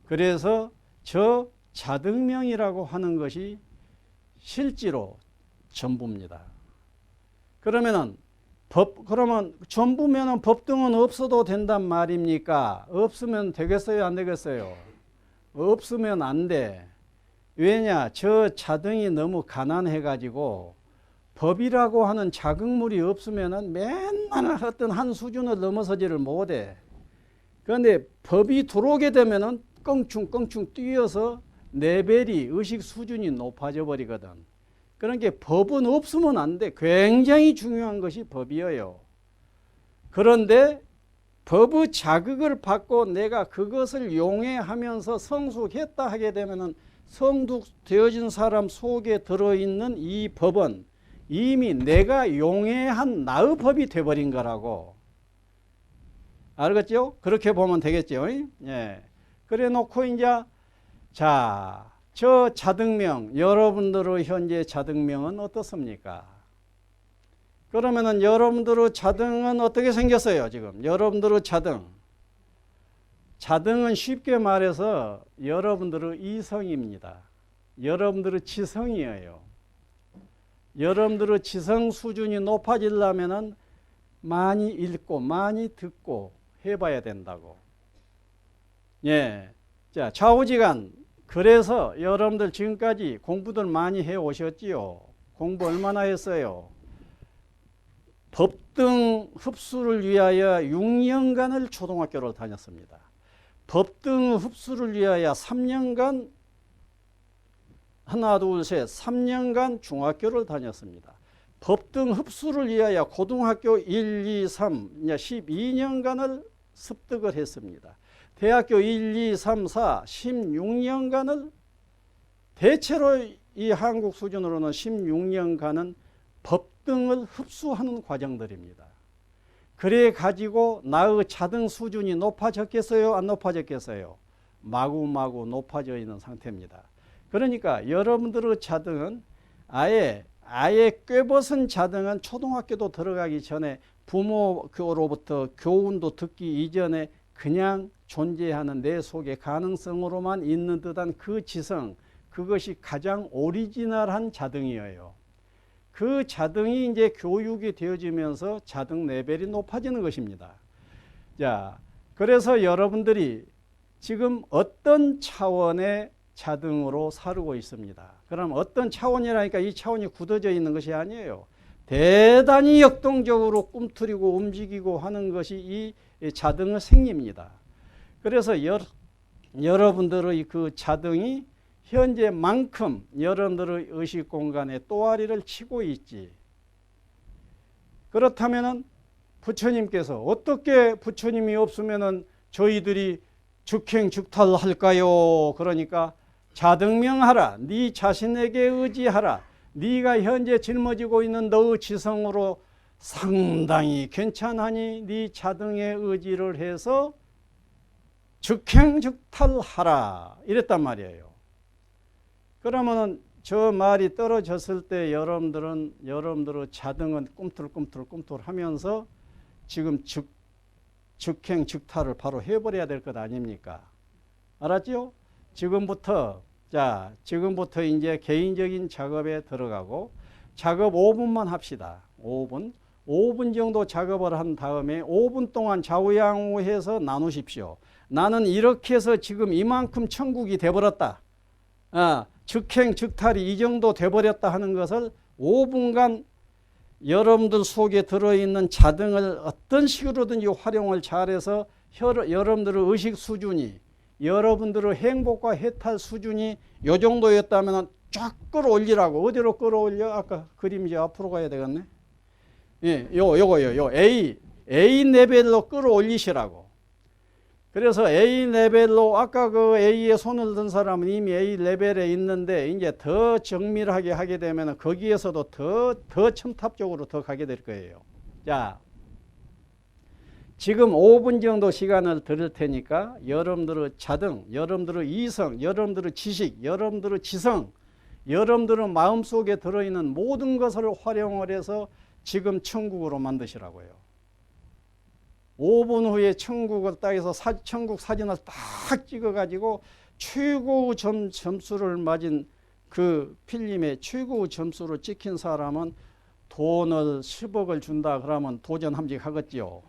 그래서 저 자등명이라고 하는 것이 실제로 전부입니다. 그러면 전부면은 법등은 없어도 된단 말입니까? 없으면 되겠어요? 안 되겠어요? 없으면 안 돼. 왜냐? 저 자등이 너무 가난해가지고 법이라고 하는 자극물이 없으면은 맨날 어떤 한 수준을 넘어서지를 못해. 그런데 법이 들어오게 되면은 껑충껑충 뛰어서 레벨이 의식 수준이 높아져 버리거든. 그러니까 법은 없으면 안 돼. 굉장히 중요한 것이 법이에요. 그런데 법의 자극을 받고 내가 그것을 용해하면서 성숙했다 하게 되면은 성숙되어진 사람 속에 들어있는 이 법은 이미 내가 용해한 나의 법이 돼버린 거라고. 알겠죠? 그렇게 보면 되겠죠? 예. 그래 놓고 이제 자, 저 자등명, 여러분들의 현재 자등명은 어떻습니까? 그러면은 여러분들의 자등은 어떻게 생겼어요, 지금? 여러분들의 자등. 자등은 쉽게 말해서 여러분들의 이성입니다. 여러분들의 지성이에요. 여러분들의 지성 수준이 높아지려면은 많이 읽고 많이 듣고 해봐야 된다고. 예. 자, 좌우지간. 그래서 여러분들 지금까지 공부들 많이 해 오셨지요? 공부 얼마나 했어요? 법등 흡수를 위하여 6년간을 초등학교를 다녔습니다. 법등 흡수를 위하여 3년간 하나 둘 셋 3년간 중학교를 다녔습니다. 법등 흡수를 위하여 고등학교 1, 2, 3 12년간을 습득을 했습니다. 대학교 1, 2, 3, 4 16년간을 대체로 이 한국 수준으로는 16년간은 법등을 흡수하는 과정들입니다. 그래 가지고 나의 자등 수준이 높아졌겠어요? 안 높아졌겠어요? 마구마구 높아져 있는 상태입니다. 그러니까 여러분들의 자등은 아예 꿰벗은 자등은 초등학교도 들어가기 전에 부모로부터 교훈도 듣기 이전에 그냥 존재하는 내 속의 가능성으로만 있는 듯한 그 지성, 그것이 가장 오리지널한 자등이에요. 그 자등이 이제 교육이 되어지면서 자등 레벨이 높아지는 것입니다. 자, 그래서 여러분들이 지금 어떤 차원의 자등으로 살고 있습니다. 그럼 어떤 차원이라니까 이 차원이 굳어져 있는 것이 아니에요. 대단히 역동적으로 꿈틀이고 움직이고 하는 것이 이 자등의 생리입니다. 그래서 여러분들의 그 자등이 현재만큼 여러분들의 의식 공간에 또아리를 치고 있지. 그렇다면은 부처님께서 어떻게 부처님이 없으면은 저희들이 즉행즉탈할까요? 그러니까 자등명하라. 네 자신에게 의지하라. 네가 현재 짊어지고 있는 너의 지성으로 상당히 괜찮으니 네 자등에 의지를 해서 즉행즉탈하라. 이랬단 말이에요. 그러면은 저 말이 떨어졌을 때 여러분들의 자등은 꿈틀꿈틀 하면서 지금 즉행즉탈을 바로 해버려야 될 것 아닙니까? 알았죠? 지금부터 이제 개인적인 작업에 들어가고 작업 5분만 합시다. 5분 정도 작업을 한 다음에 5분 동안 좌우양우해서 나누십시오. 나는 이렇게 해서 지금 이만큼 천국이 돼버렸다. 즉행즉탈이 이 정도 돼버렸다 하는 것을 5분간 여러분들 속에 들어있는 자등을 어떤 식으로든지 활용을 잘해서 여러분들의 의식 수준이, 여러분들의 행복과 해탈 수준이 요 정도였다면 쫙 끌어올리라고. 어디로 끌어올려? 아까 그림 이제 앞으로 가야 되겠네. 예, 요거요. A 레벨로 끌어올리시라고. 그래서 A 레벨로 아까 그 A에 손을 든 사람은 이미 A 레벨에 있는데 이제 더 정밀하게 하게 되면 거기에서도 더 첨탑적으로 더 가게 될 거예요. 자, 지금 5분 정도 시간을 드릴 테니까 여러분들의 자등, 여러분들의 이성, 여러분들의 지식, 여러분들의 지성, 여러분들의 마음속에 들어있는 모든 것을 활용을 해서 지금 천국으로 만드시라고요. 5분 후에 천국을 딱 해서 천국 사진을 딱 찍어가지고 최고 점수를 맞은 그 필름에 최고 점수를 찍힌 사람은 돈을 10억을 준다 그러면 도전함직하겠지요.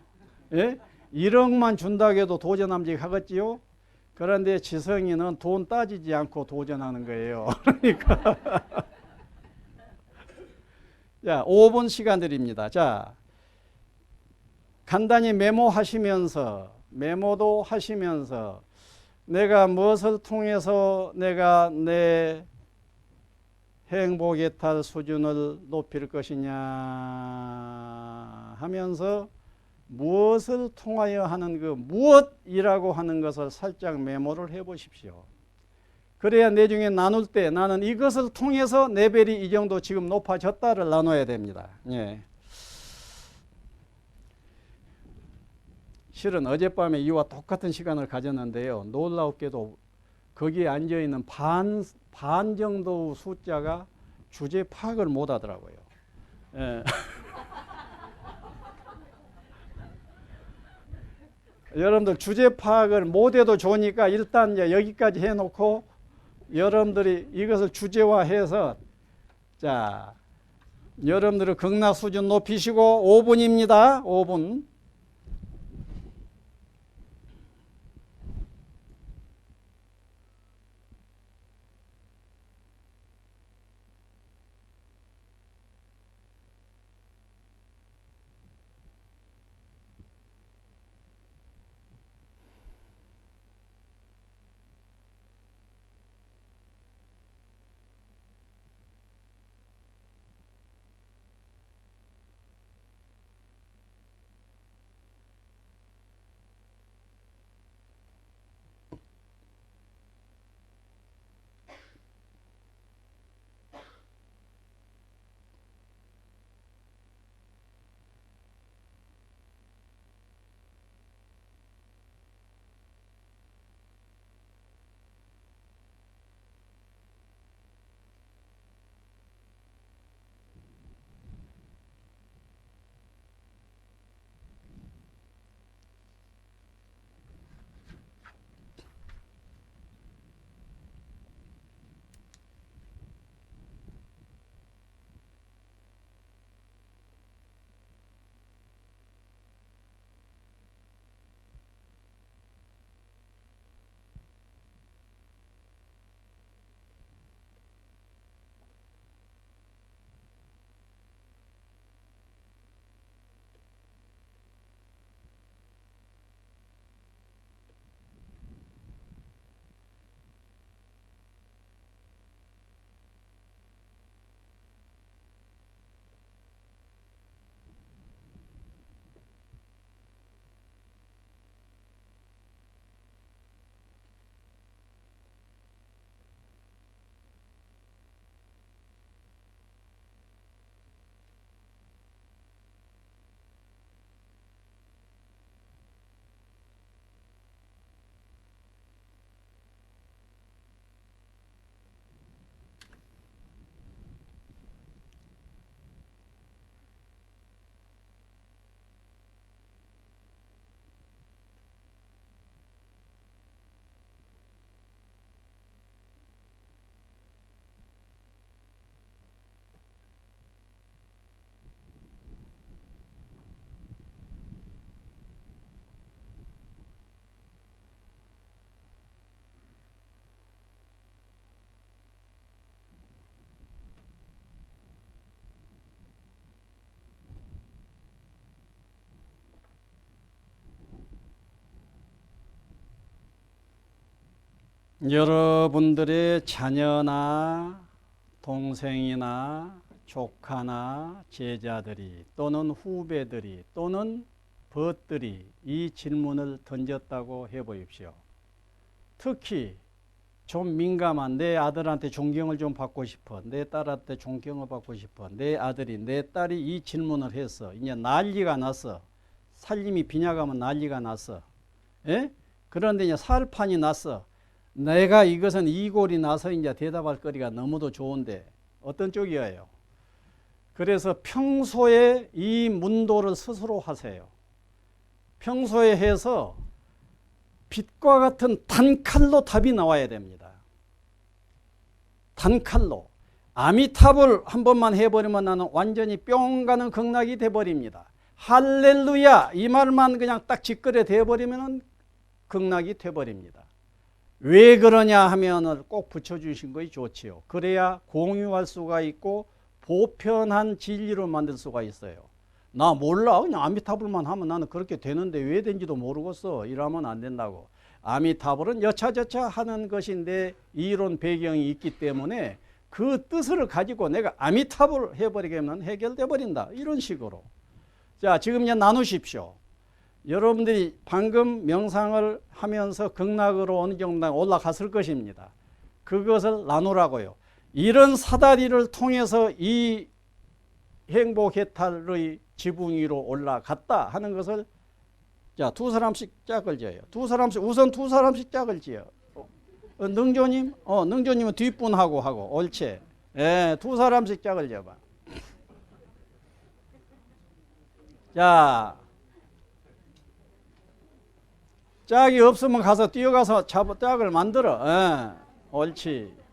예? 1억만 준다고 해도 도전함직하겠지요. 그런데 지성이는 돈 따지지 않고 도전하는 거예요. 그러니까 자, 5분 시간 드립니다. 자, 간단히 메모도 하시면서 내가 무엇을 통해서 내가 내 행복해탈 수준을 높일 것이냐 하면서 무엇을 통하여 하는 그 무엇이라고 하는 것을 살짝 메모를 해 보십시오. 그래야 나중에 나눌 때 나는 이것을 통해서 레벨이 이 정도 지금 높아졌다를 나눠야 됩니다. 예. 실은 어젯밤에 이와 똑같은 시간을 가졌는데요. 놀랍게도 거기에 앉아있는 반 정도 숫자가 주제 파악을 못 하더라고요. 예. 여러분들 주제 파악을 못해도 좋으니까 일단 이제 여기까지 해놓고 여러분들이 이것을 주제화해서 자, 여러분들의 극락 수준 높이시고 5분입니다. 5분. 여러분들의 자녀나 동생이나 조카나 제자들이 또는 후배들이 또는 벗들이 이 질문을 던졌다고 해보십시오. 특히 좀 민감한 내 아들한테 존경을 좀 받고 싶어. 내 딸한테 존경을 받고 싶어. 내 아들이 내 딸이 이 질문을 했어. 이제 난리가 났어. 살림이 빈약하면 난리가 났어. 예? 그런데 이제 살판이 났어. 내가 이것은 이골이 나서 이제 대답할 거리가 너무도 좋은데 어떤 쪽이에요? 그래서 평소에 이 문도를 스스로 하세요. 평소에 해서 빛과 같은 단칼로 답이 나와야 됩니다. 단칼로. 아미타불 한 번만 해버리면 나는 완전히 뿅 가는 극락이 돼버립니다. 할렐루야 이 말만 그냥 딱 직거래 돼버리면 극락이 돼버립니다. 왜 그러냐 하면 꼭 붙여주신 것이 좋지요. 그래야 공유할 수가 있고 보편한 진리로 만들 수가 있어요. 나 몰라. 그냥 아미타불만 하면 나는 그렇게 되는데 왜 된지도 모르겠어. 이러면 안 된다고. 아미타불은 여차저차 하는 것인데 이론 배경이 있기 때문에 그 뜻을 가지고 내가 아미타불 해버리게 하면 해결돼 버린다. 이런 식으로. 자, 지금 이제 나누십시오. 여러분들이 방금 명상을 하면서 극락으로 어느 정도 올라갔을 것입니다. 그것을 나누라고요. 이런 사다리를 통해서 이 행복해탈의 지붕 위로 올라갔다 하는 것을 자, 두 사람씩 짝을 지어요. 두 사람씩 우선 두 사람씩 짝을 지어. 능조님, 능조님은 뒷분하고 하고 옳지. 예, 두 사람씩 짝을 지어봐. 자, 짝이 없으면 가서 뛰어가서 짝을 만들어. 예, 옳지.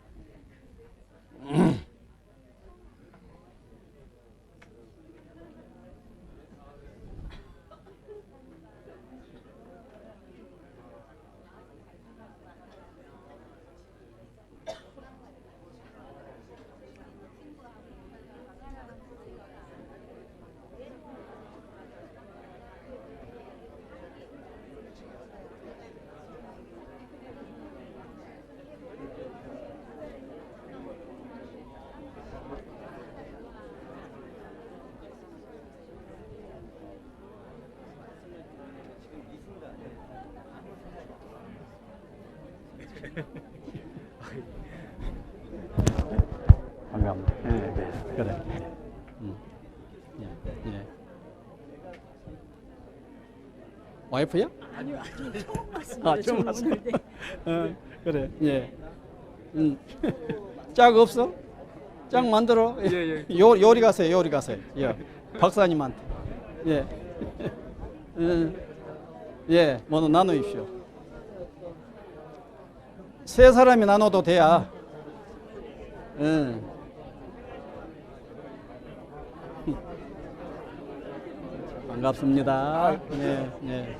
반갑네. 네, 그래. 예. 와이프야? 아니요, 처음 봤습니다. 처음 저는 봤어. 오늘, 네. 그래. 예. 짝 없어? 짝 만들어. 예. 요리 가세요. 요리 가세요. 예. 박사님한테. 예. 예. 뭐 나누십시오. 세 사람이 나눠도 돼야. 반갑습니다. 네, 네.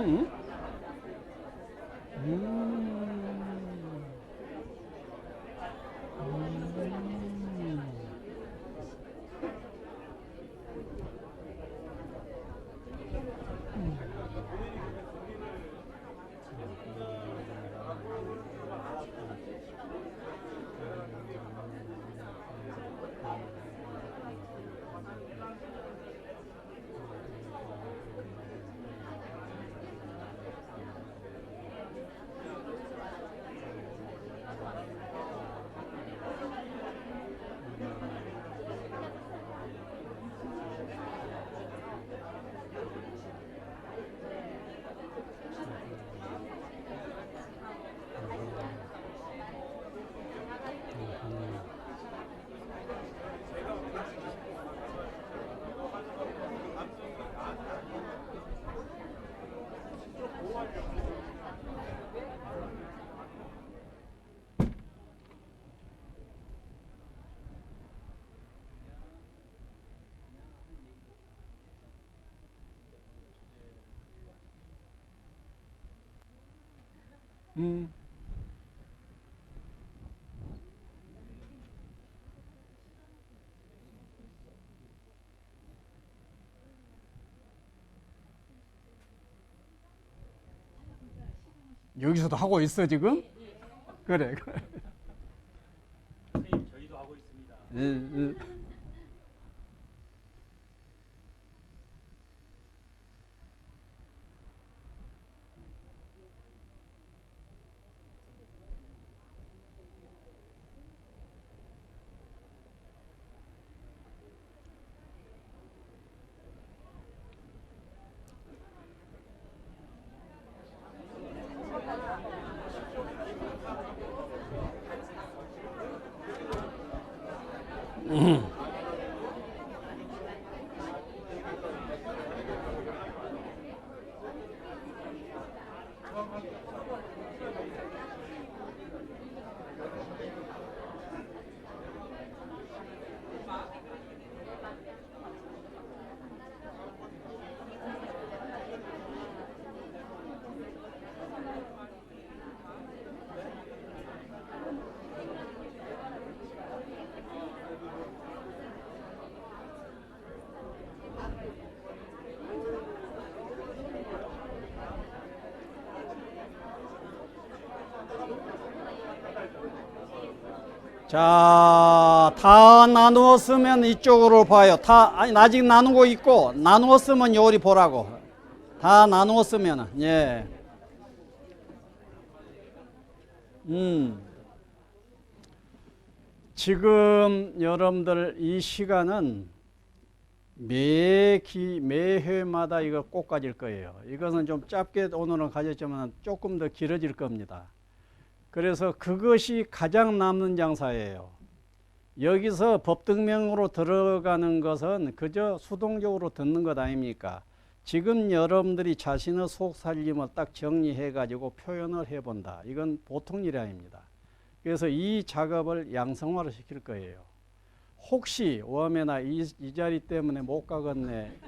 음. 여기서도 하고 있어 지금? 그래. 선생님, 저희도 하고 있습니다. 자, 다 나누었으면 이쪽으로 봐요. 아니, 아직 나누고 있고, 나누었으면 요리 보라고. 다 나누었으면은, 예. 지금 여러분들 이 시간은 매회마다 이거 꼭 가질 거예요. 이것은 좀 짧게 오늘은 가졌지만 조금 더 길어질 겁니다. 그래서 그것이 가장 남는 장사예요. 여기서 법등명으로 들어가는 것은 그저 수동적으로 듣는 것 아닙니까? 지금 여러분들이 자신의 속 살림을 딱 정리해 가지고 표현을 해본다. 이건 보통 일이 아닙니다. 그래서 이 작업을 양성화를 시킬 거예요. 혹시 웜에나 이 자리 때문에 못 가겠네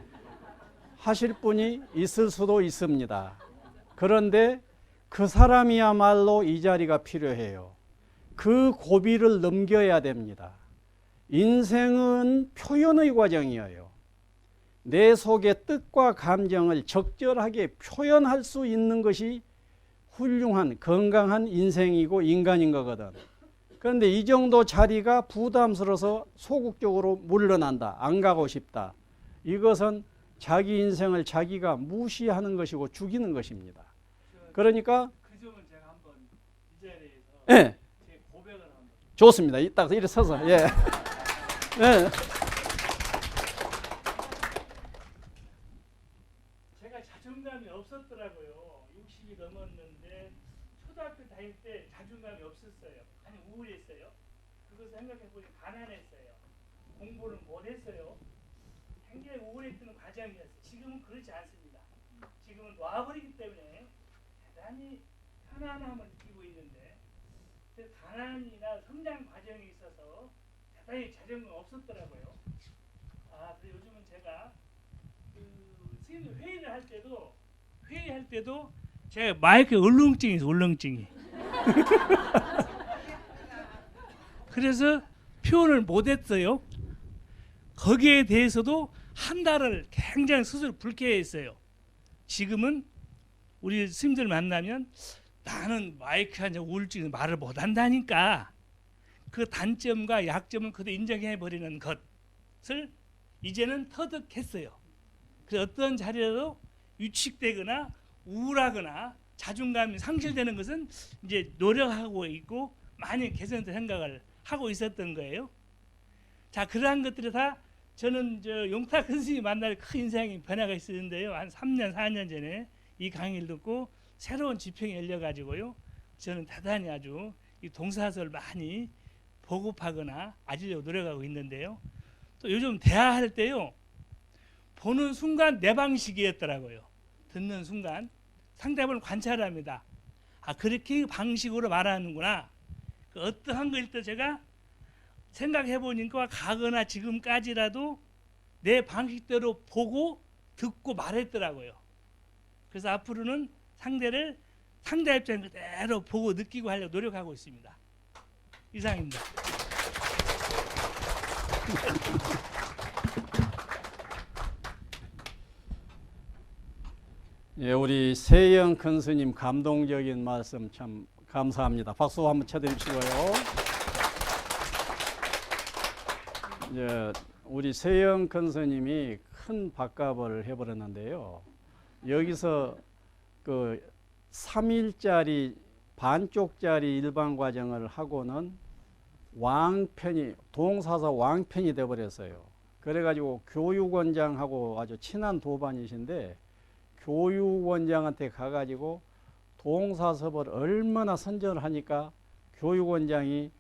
하실 분이 있을 수도 있습니다. 그런데 그 사람이야말로 이 자리가 필요해요. 그 고비를 넘겨야 됩니다. 인생은 표현의 과정이에요. 내 속의 뜻과 감정을 적절하게 표현할 수 있는 것이 훌륭한 건강한 인생이고 인간인 거거든. 그런데 이 정도 자리가 부담스러워서 소극적으로 물러난다. 안 가고 싶다. 이것은 자기 인생을 자기가 무시하는 것이고 죽이는 것입니다. 그러니까 그 점은 제가 한번 이 자리에서 예, 제 고백을 한번. 좋습니다. 이따가 이렇게 서서 예. 예. 제가 자존감이 없었더라고요. 60이 넘었는데 초등학교 다닐 때 자존감이 없었어요. 아니 우울했어요. 그것을 생각해보니 가난했어요. 공부를 못했어요. 굉장히 우울했던 과정이었어요. 지금은 그렇지 않습니다. 지금은 놔버리기 때문에 대단히 편안함을 느끼고 있는데 그 가난이나 성장 과정에 있어서 대단히 자존감 없었더라고요. 그래서 요즘은 제가 그 선생님 회의를 할 때도 회의할 때도 제가 마이크에 울렁증이 있어요. 울렁증이. 그래서 표현을 못했어요. 거기에 대해서도 한 달을 굉장히 스스로 불쾌했어요. 지금은 우리 스님들 만나면 나는 마이크 한자 우울증 말을 못한다니까 그 단점과 약점을 그대로 인정해 버리는 것을 이제는 터득했어요. 그래서 어떤 자리라도 위축되거나 우울하거나 자존감이 상실되는 것은 이제 노력하고 있고 많이 개선될 생각을 하고 있었던 거예요. 자, 그러한 것들이 다 저는 용탁 스님이 만날 큰 인생의 변화가 있었는데요. 한 3년, 4년 전에 이 강의를 듣고 새로운 지평이 열려가지고요. 저는 대단히 아주 이 동사서를 많이 보급하거나 아시려고 노력하고 있는데요. 또 요즘 대화할 때요. 보는 순간 내 방식이었더라고요. 듣는 순간 상대방을 관찰합니다. 아, 그렇게 방식으로 말하는구나. 그 어떠한 거일 때 제가 생각해 보니까 가거나 지금까지라도 내 방식대로 보고 듣고 말했더라고요. 그래서 앞으로는 상대를 상대 입장 그대로 보고 느끼고 하려고 노력하고 있습니다. 이상입니다. 예, 우리 세영 큰 스님 감동적인 말씀 참 감사합니다. 박수 한번 쳐드리시고요. 예, 우리 세영 큰 스님이 큰 밥값을 해버렸는데요. 여기서 그 3일짜리 반쪽짜리 일반 과정을 하고는 왕편이 동사서 왕편이 돼버렸어요. 그래가지고 교육원장하고 아주 친한 도반이신데 교육원장한테 가가지고 동사섭을 얼마나 선전을 하니까 교육원장이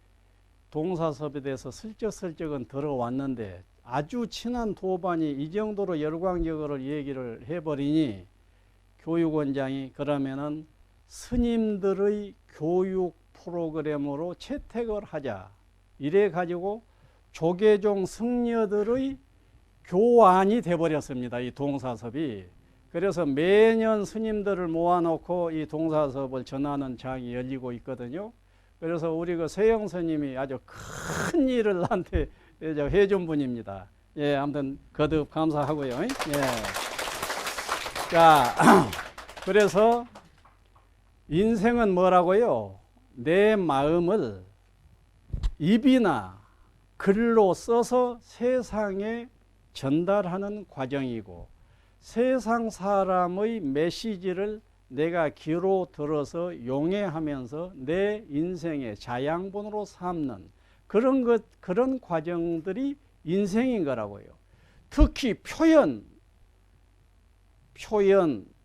동사섭에 대해서 슬쩍슬쩍은 들어왔는데 아주 친한 도반이 이 정도로 열광적으로 얘기를 해버리니 교육원장이 그러면은 스님들의 교육 프로그램으로 채택을 하자. 이래 가지고 조계종 승려들의 교환이 돼버렸습니다. 이 동사섭이. 그래서 매년 스님들을 모아놓고 이 동사섭을 전하는 장이 열리고 있거든요. 그래서 우리 그 세영 스님이 아주 큰 일을 나한테 해준 분입니다. 예, 아무튼 거듭 감사하고요. 예. 자, 그래서 인생은 뭐라고요? 내 마음을 입이나 글로 써서 세상에 전달하는 과정이고 세상 사람의 메시지를 내가 귀로 들어서 용해하면서 내 인생의 자양분으로 삼는 그런 과정들이 인생인 거라고요. 특히 표현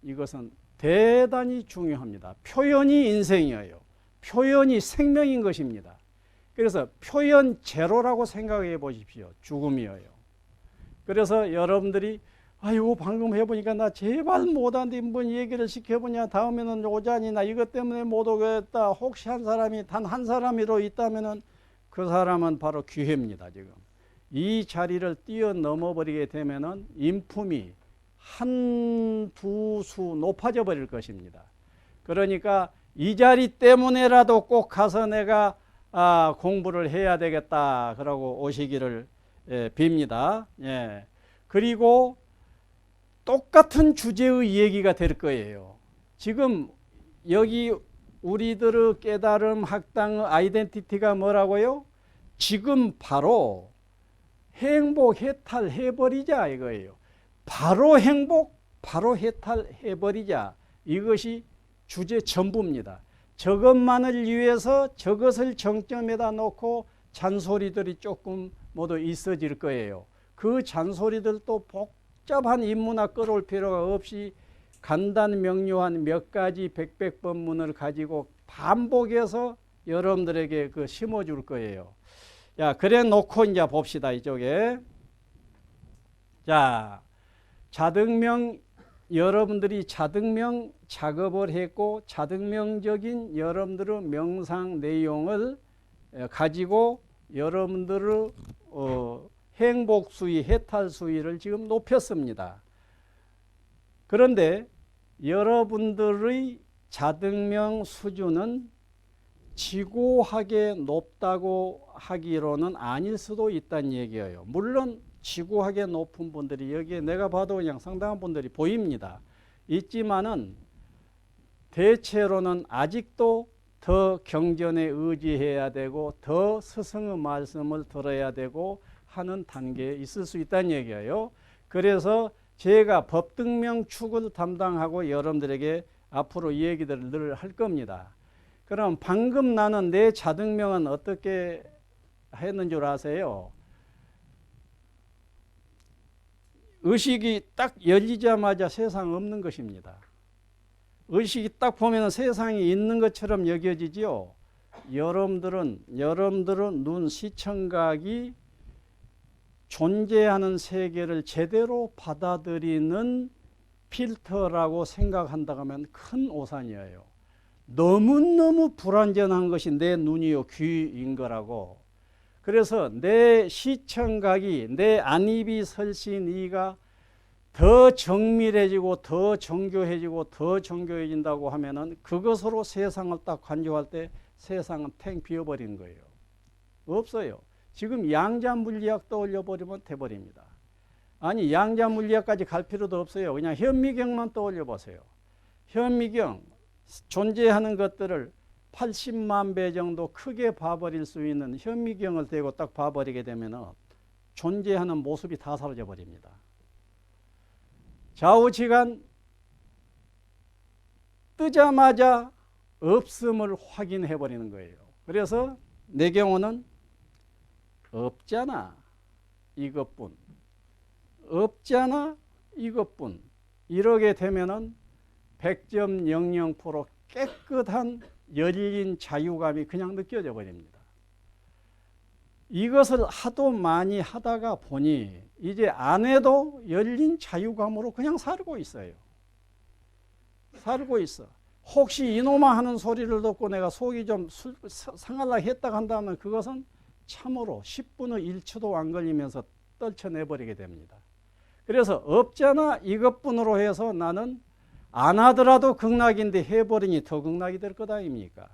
이것은 대단히 중요합니다. 표현이 인생이에요. 표현이 생명인 것입니다. 그래서 표현 제로라고 생각해 보십시오. 죽음이에요. 그래서 여러분들이 아이고 방금 해보니까 나 제발 못하는데 뭔 얘기를 시켜보냐 다음에는 오자니 나 이것 때문에 못 오겠다. 혹시 한 사람이 단 한 사람이로 있다면은 그 사람은 바로 기회입니다. 지금 이 자리를 뛰어넘어 버리게 되면은 인품이 한두 수 높아져 버릴 것입니다. 그러니까 이 자리 때문에라도 꼭 가서 내가 공부를 해야 되겠다 그러고 오시기를 빕니다. 예. 그리고 똑같은 주제의 얘기가 될 거예요. 지금 여기 우리들의 깨달음 학당의 아이덴티티가 뭐라고요? 지금 바로 행복 해탈해버리자 이거예요. 바로 행복, 바로 해탈해버리자. 이것이 주제 전부입니다. 저것만을 위해서 저것을 정점에다 놓고 잔소리들이 조금 모두 있어질 거예요. 그 잔소리들도 복잡한 인문학 끌어올 필요가 없이 간단 명료한 몇 가지 백백번문을 가지고 반복해서 여러분들에게 그 심어줄 거예요. 자, 그래 놓고 이제 봅시다. 이쪽에. 자, 자등명, 여러분들이 자등명 작업을 했고 자등명적인 여러분들의 명상 내용을 가지고 여러분들의 행복수위, 해탈수위를 지금 높였습니다. 그런데 여러분들의 자등명 수준은 지고하게 높다고 하기로는 아닐 수도 있다는 얘기예요. 물론 지고하게 높은 분들이 여기에 내가 봐도 그냥 상당한 분들이 보입니다. 있지만은 대체로는 아직도 더 경전에 의지해야 되고 더 스승의 말씀을 들어야 되고 하는 단계에 있을 수 있다는 얘기예요. 그래서 제가 법등명 축을 담당하고 여러분들에게 앞으로 이 얘기들을 늘 할 겁니다. 그럼 방금 나는 내 자등명은 어떻게 했는 줄 아세요? 의식이 딱 열리자마자 세상 없는 것입니다. 의식이 딱 보면 세상이 있는 것처럼 여겨지지요. 여러분들은 눈 시청각이 존재하는 세계를 제대로 받아들이는 필터라고 생각한다고 하면 큰 오산이에요. 너무너무 불완전한 것이 내 눈이요 귀인 거라고. 그래서 내 시청각이, 내 안입이 설신 이가 더 정밀해지고 더 정교해지고 더 정교해진다고 하면은 그것으로 세상을 딱 관조할 때 세상은 탱 비어버리는 거예요. 없어요. 지금 양자 물리학 떠올려 버리면 돼버립니다. 아니 양자 물리학까지 갈 필요도 없어요. 그냥 현미경만 떠올려 보세요. 현미경 존재하는 것들을 80만 배 정도 크게 봐버릴 수 있는 현미경을 대고 딱 봐버리게 되면 존재하는 모습이 다 사라져 버립니다. 좌우지간 뜨자마자 없음을 확인해 버리는 거예요. 그래서 내 경우는 없잖아 이것뿐, 없잖아 이것뿐, 이러게 되면은 100.00% 깨끗한 열린 자유감이 그냥 느껴져 버립니다. 이것을 하도 많이 하다가 보니 이제 안 해도 열린 자유감으로 그냥 살고 있어요. 살고 있어. 혹시 이놈아 하는 소리를 듣고 내가 속이 좀 상하려 했다 한다면 그것은 참으로 10분의 1초도 안 걸리면서 떨쳐내버리게 됩니다. 그래서 없잖아 이것뿐으로 해서 나는 안 하더라도 극락인데 해버리니 더 극락이 될 것 아닙니까?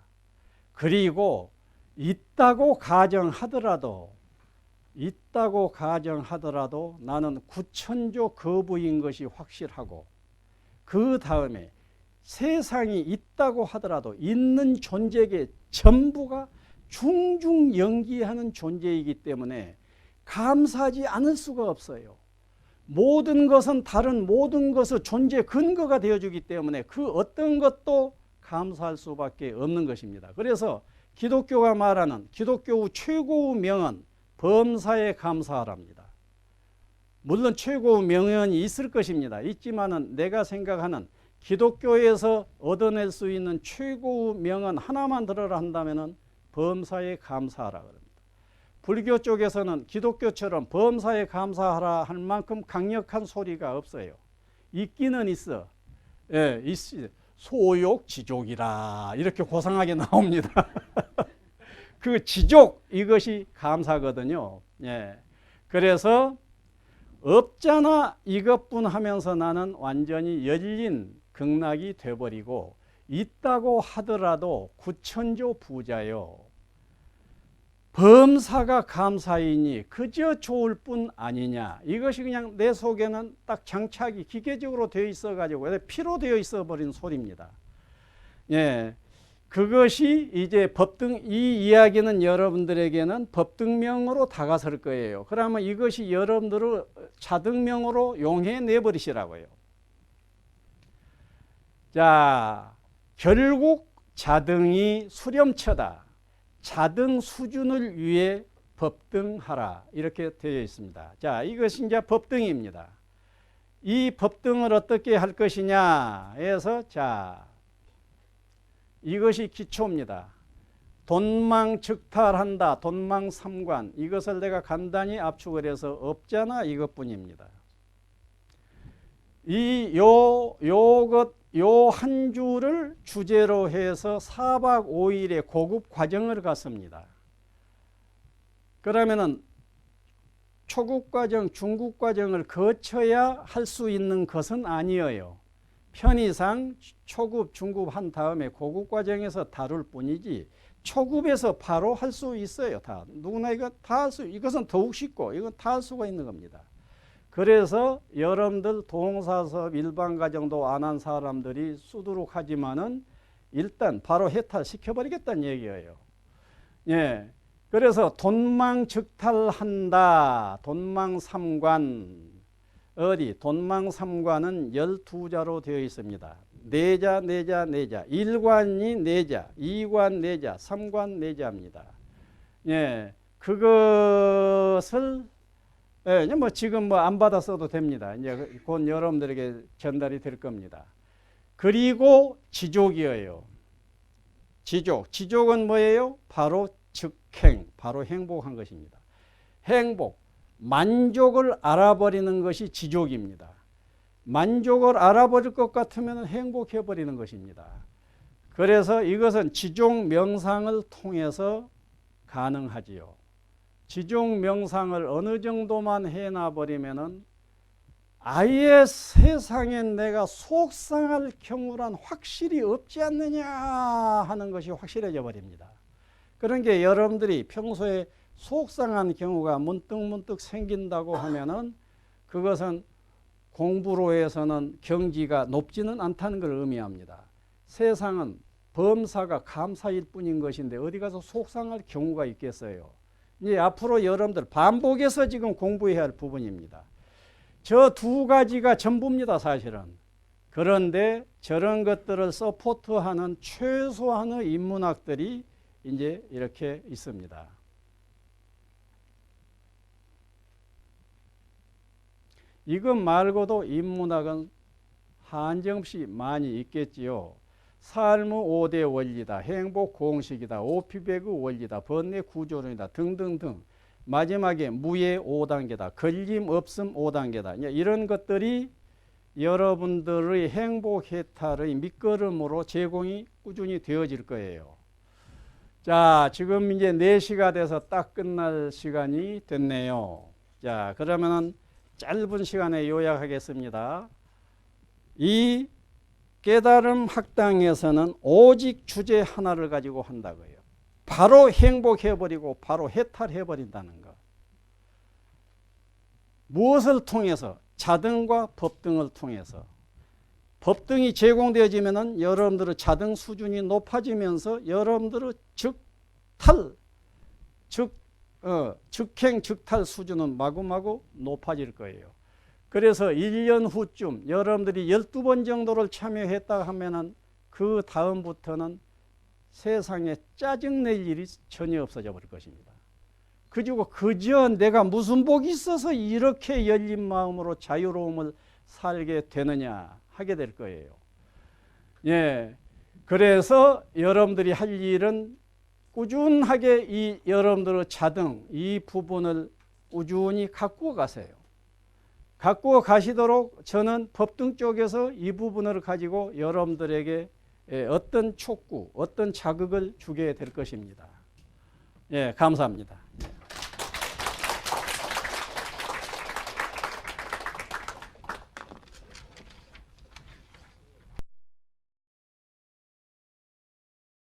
그리고 있다고 가정하더라도 나는 구천조 거부인 것이 확실하고 그 다음에 세상이 있다고 하더라도 있는 존재계 전부가 중중 연기하는 존재이기 때문에 감사하지 않을 수가 없어요. 모든 것은 다른 모든 것의 존재 근거가 되어주기 때문에 그 어떤 것도 감사할 수밖에 없는 것입니다. 그래서 기독교가 말하는 기독교 최고의 명언 범사에 감사하랍니다. 물론 최고의 명언이 있을 것입니다. 있지만은 내가 생각하는 기독교에서 얻어낼 수 있는 최고의 명언 하나만 들어라 한다면은 범사에 감사하라 그럽니다. 불교 쪽에서는 기독교처럼 범사에 감사하라 할 만큼 강력한 소리가 없어요. 있기는 있어. 예, 소욕 지족이라 이렇게 고상하게 나옵니다. 그 지족 이것이 감사거든요. 예. 그래서 없잖아 이것뿐 하면서 나는 완전히 열린 극락이 돼버리고 있다고 하더라도 구천조 부자요. 범사가 감사이니 그저 좋을 뿐 아니냐. 이것이 그냥 내 속에는 딱 장착이 기계적으로 되어 있어 가지고 피로 되어 있어 버린 소리입니다. 예. 그것이 이제 이 이야기는 여러분들에게는 법등명으로 다가설 거예요. 그러면 이것이 여러분들을 자등명으로 용해내 버리시라고요. 자, 결국 자등이 수렴처다. 자등 수준을 위해 법등하라 이렇게 되어 있습니다. 자, 이것이 이제 법등입니다. 이 법등을 어떻게 할 것이냐 해서 자, 이것이 기초입니다. 돈망즉탈한다. 돈망삼관 이것을 내가 간단히 압축을 해서 없잖아 이것뿐입니다. 요 한 주를 주제로 해서 4박 5일의 고급 과정을 갔습니다. 그러면은 초급 과정, 중급 과정을 거쳐야 할 수 있는 것은 아니에요. 편의상 초급, 중급 한 다음에 고급 과정에서 다룰 뿐이지 초급에서 바로 할 수 있어요. 다 누구나 이거 다 할 수, 이것은 더욱 쉽고 이건 다 할 수가 있는 겁니다. 그래서 여러분들 동사서업 일반 과정도 안 한 사람들이 쓰도록 하지만은 일단 바로 해탈 시켜버리겠다는 얘기예요. 예. 그래서 돈망즉탈한다. 돈망삼관. 어디? 돈망삼관은 12자로 되어 있습니다. 내자, 내자, 내자. 1관이 내자, 2관 내자, 3관 내자입니다. 예. 그것을 예, 뭐 지금 뭐 안 받아 써도 됩니다. 이제 곧 여러분들에게 전달이 될 겁니다. 그리고 지족이에요. 지족. 지족은 뭐예요? 바로 즉행, 바로 행복한 것입니다. 행복, 만족을 알아버리는 것이 지족입니다. 만족을 알아버릴 것 같으면 행복해 버리는 것입니다. 그래서 이것은 지족 명상을 통해서 가능하지요. 지족 명상을 어느 정도만 해놔 버리면은 아예 세상에 내가 속상할 경우란 확실히 없지 않느냐 하는 것이 확실해져 버립니다. 그런 게 여러분들이 평소에 속상한 경우가 문득문득 생긴다고 하면은 그것은 공부로 해서는 경지가 높지는 않다는 걸 의미합니다. 세상은 범사가 감사일 뿐인 것인데 어디 가서 속상할 경우가 있겠어요. 이제 앞으로 여러분들 반복해서 지금 공부해야 할 부분입니다. 저 두 가지가 전부입니다, 사실은. 그런데 저런 것들을 서포트하는 최소한의 인문학들이 이제 이렇게 있습니다. 이것 말고도 인문학은 한정없이 많이 있겠지요. 삶의 5대 원리다, 행복 공식이다, 오피백의 원리다, 번뇌 구조론이다 등등등. 마지막에 무예 5단계다, 걸림 없음 5단계다. 이런 것들이 여러분들의 행복 해탈의 밑거름으로 제공이 꾸준히 되어질 거예요. 자, 지금 이제 4시가 돼서 딱 끝날 시간이 됐네요. 자, 그러면은 짧은 시간에 요약하겠습니다. 이 깨달음 학당에서는 오직 주제 하나를 가지고 한다고요. 바로 행복해버리고 바로 해탈해버린다는 것. 무엇을 통해서? 자등과 법등을 통해서. 법등이 제공되어지면은 여러분들의 자등 수준이 높아지면서 여러분들의 즉행, 즉탈 수준은 마구마구 높아질 거예요. 그래서 1년 후쯤 여러분들이 12번 정도를 참여했다 하면은 그 다음부터는 세상에 짜증낼 일이 전혀 없어져 버릴 것입니다. 그리고 그저 내가 무슨 복이 있어서 이렇게 열린 마음으로 자유로움을 살게 되느냐 하게 될 거예요. 예. 그래서 여러분들이 할 일은 꾸준하게 이 여러분들의 자등 이 부분을 꾸준히 가꾸어 가세요. 가꾸어 가시도록 저는 법등 쪽에서 이 부분을 가지고 여러분들에게 어떤 촉구, 어떤 자극을 주게 될 것입니다. 예, 감사합니다.